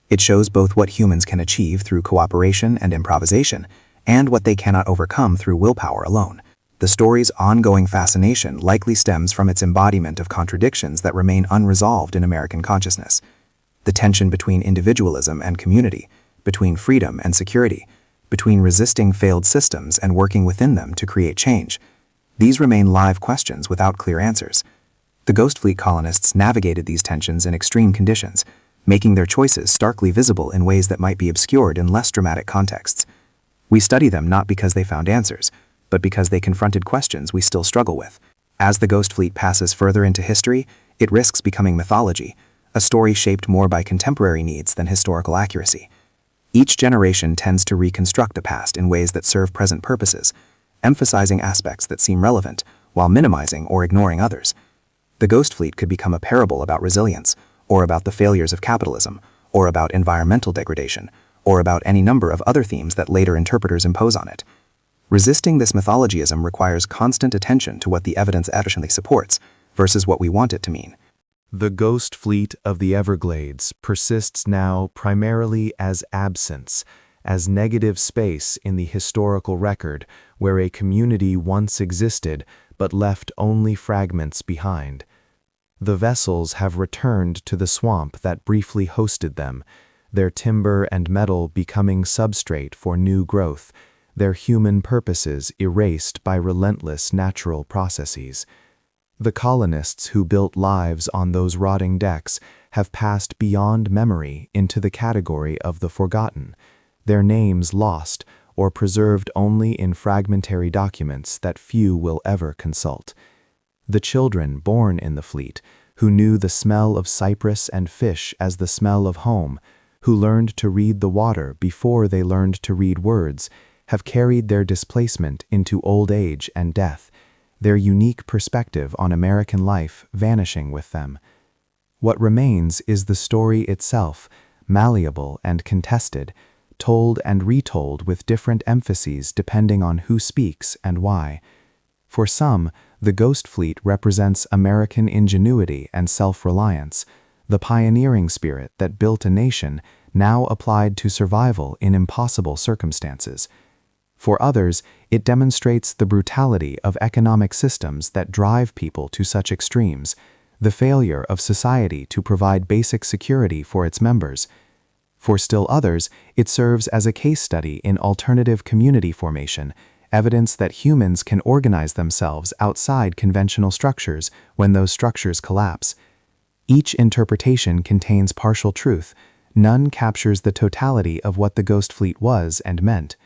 It shows both what humans can achieve through cooperation and improvisation, and what they cannot overcome through willpower alone. The story's ongoing fascination likely stems from its embodiment of contradictions that remain unresolved in American consciousness. The tension between individualism and community, between freedom and security, between resisting failed systems and working within them to create change. These remain live questions without clear answers. The Ghost Fleet colonists navigated these tensions in extreme conditions, making their choices starkly visible in ways that might be obscured in less dramatic contexts. We study them not because they found answers, but because they confronted questions we still struggle with. As the Ghost Fleet passes further into history, it risks becoming mythology, a story shaped more by contemporary needs than historical accuracy. Each generation tends to reconstruct the past in ways that serve present purposes, emphasizing aspects that seem relevant while minimizing or ignoring others. The Ghost Fleet could become a parable about resilience, or about the failures of capitalism, or about environmental degradation, or about any number of other themes that later interpreters impose on it. Resisting this mythologyism requires constant attention to what the evidence actually supports versus what we want it to mean. The Ghost Fleet of the Everglades persists now primarily as absence, as negative space in the historical record where a community once existed but left only fragments behind. The vessels have returned to the swamp that briefly hosted them, their timber and metal becoming substrate for new growth, their human purposes erased by relentless natural processes. The colonists who built lives on those rotting decks have passed beyond memory into the category of the forgotten, their names lost or preserved only in fragmentary documents that few will ever consult. The children born in the fleet, who knew the smell of cypress and fish as the smell of home, who learned to read the water before they learned to read words, have carried their displacement into old age and death, their unique perspective on American life vanishing with them. What remains is the story itself, malleable and contested, told and retold with different emphases depending on who speaks and why. For some, the Ghost Fleet represents American ingenuity and self-reliance, the pioneering spirit that built a nation now applied to survival in impossible circumstances. For others, it demonstrates the brutality of economic systems that drive people to such extremes, the failure of society to provide basic security for its members. For still others, it serves as a case study in alternative community formation, evidence that humans can organize themselves outside conventional structures when those structures collapse. Each interpretation contains partial truth. None captures the totality of what the Ghost Fleet was and meant.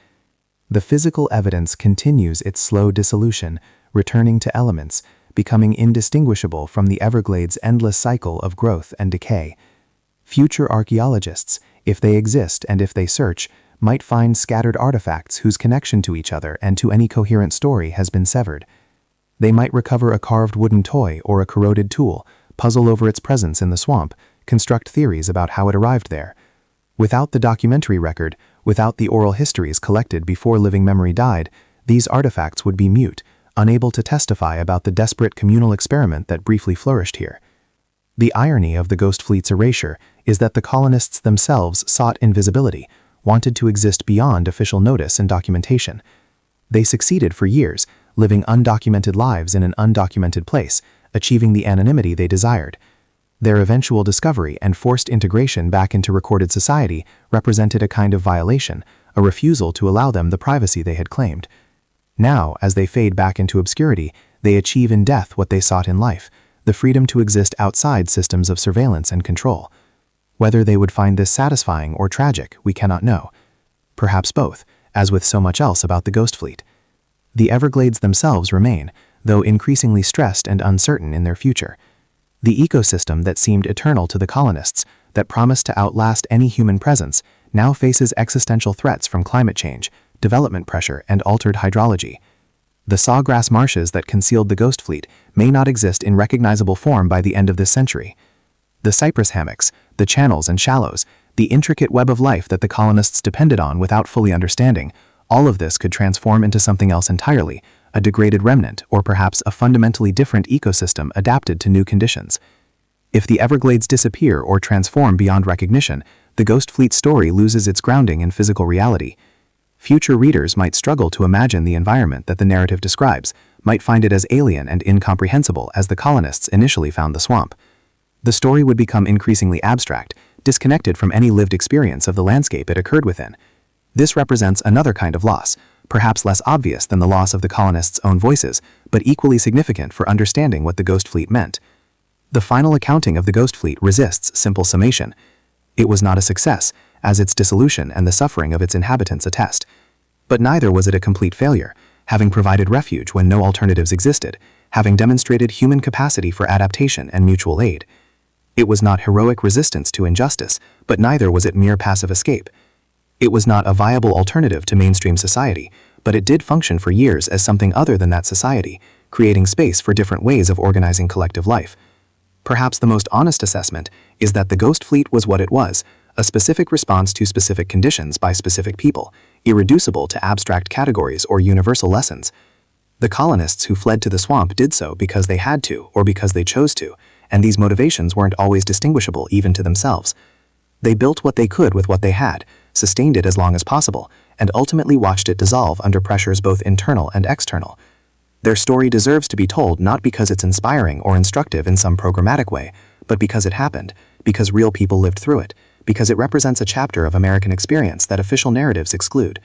The physical evidence continues its slow dissolution, returning to elements, becoming indistinguishable from the Everglades' endless cycle of growth and decay. Future archaeologists, if they exist and if they search, might find scattered artifacts whose connection to each other and to any coherent story has been severed. They might recover a carved wooden toy or a corroded tool, puzzle over its presence in the swamp, construct theories about how it arrived there. Without the documentary record, without the oral histories collected before living memory died, these artifacts would be mute, unable to testify about the desperate communal experiment that briefly flourished here. The irony of the Ghost Fleet's erasure is that the colonists themselves sought invisibility, wanted to exist beyond official notice and documentation. They succeeded for years, living undocumented lives in an undocumented place, achieving the anonymity they desired. Their eventual discovery and forced integration back into recorded society represented a kind of violation, a refusal to allow them the privacy they had claimed. Now, as they fade back into obscurity, they achieve in death what they sought in life, the freedom to exist outside systems of surveillance and control. Whether they would find this satisfying or tragic, we cannot know. Perhaps both, as with so much else about the Ghost Fleet. The Everglades themselves remain, though increasingly stressed and uncertain in their future. The ecosystem that seemed eternal to the colonists, that promised to outlast any human presence, now faces existential threats from climate change, development pressure, and altered hydrology. The sawgrass marshes that concealed the Ghost Fleet may not exist in recognizable form by the end of this century. The cypress hammocks, the channels and shallows, the intricate web of life that the colonists depended on without fully understanding, all of this could transform into something else entirely, a degraded remnant, or perhaps a fundamentally different ecosystem adapted to new conditions. If the Everglades disappear or transform beyond recognition, the Ghost Fleet story loses its grounding in physical reality. Future readers might struggle to imagine the environment that the narrative describes, might find it as alien and incomprehensible as the colonists initially found the swamp. The story would become increasingly abstract, disconnected from any lived experience of the landscape it occurred within. This represents another kind of loss, perhaps less obvious than the loss of the colonists' own voices, but equally significant for understanding what the Ghost Fleet meant. The final accounting of the Ghost Fleet resists simple summation. It was not a success, as its dissolution and the suffering of its inhabitants attest. But neither was it a complete failure, having provided refuge when no alternatives existed, having demonstrated human capacity for adaptation and mutual aid. It was not heroic resistance to injustice, but neither was it mere passive escape. It was not a viable alternative to mainstream society, but it did function for years as something other than that society, creating space for different ways of organizing collective life. Perhaps the most honest assessment is that the Ghost Fleet was what it was, a specific response to specific conditions by specific people, irreducible to abstract categories or universal lessons. The colonists who fled to the swamp did so because they had to or because they chose to, and these motivations weren't always distinguishable even to themselves. They built what they could with what they had, sustained it as long as possible, and ultimately watched it dissolve under pressures both internal and external. Their story deserves to be told not because it's inspiring or instructive in some programmatic way, but because it happened, because real people lived through it, because it represents a chapter of American experience that official narratives exclude.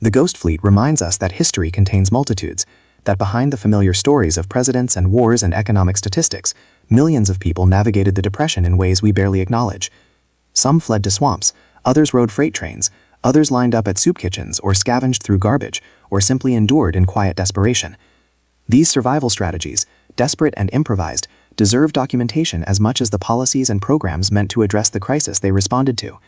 The Ghost Fleet reminds us that history contains multitudes, that behind the familiar stories of presidents and wars and economic statistics, millions of people navigated the Depression in ways we barely acknowledge. Some fled to swamps, others rode freight trains, others lined up at soup kitchens or scavenged through garbage, or simply endured in quiet desperation. These survival strategies, desperate and improvised, deserve documentation as much as the policies and programs meant to address the crisis they responded to.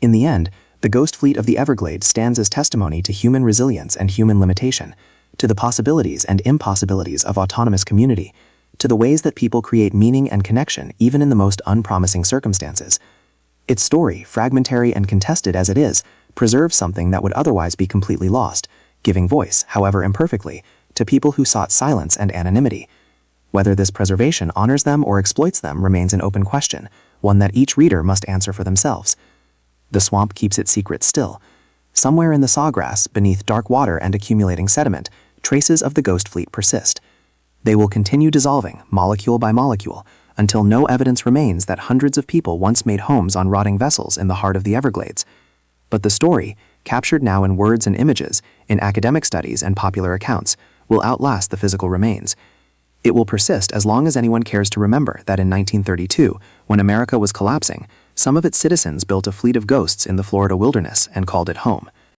In the end, the Ghost Fleet of the Everglades stands as testimony to human resilience and human limitation, to the possibilities and impossibilities of autonomous community, to the ways that people create meaning and connection even in the most unpromising circumstances. Its story, fragmentary and contested as it is, preserves something that would otherwise be completely lost, giving voice, however imperfectly, to people who sought silence and anonymity. Whether this preservation honors them or exploits them remains an open question, one that each reader must answer for themselves. The swamp keeps its secret still. Somewhere in the sawgrass, beneath dark water and accumulating sediment, traces of the Ghost Fleet persist. They will continue dissolving, molecule by molecule, until no evidence remains that hundreds of people once made homes on rotting vessels in the heart of the Everglades. But the story, captured now in words and images, in academic studies and popular accounts, will outlast the physical remains. It will persist as long as anyone cares to remember that in 1932, when America was collapsing, some of its citizens built a fleet of ghosts in the Florida wilderness and called it home.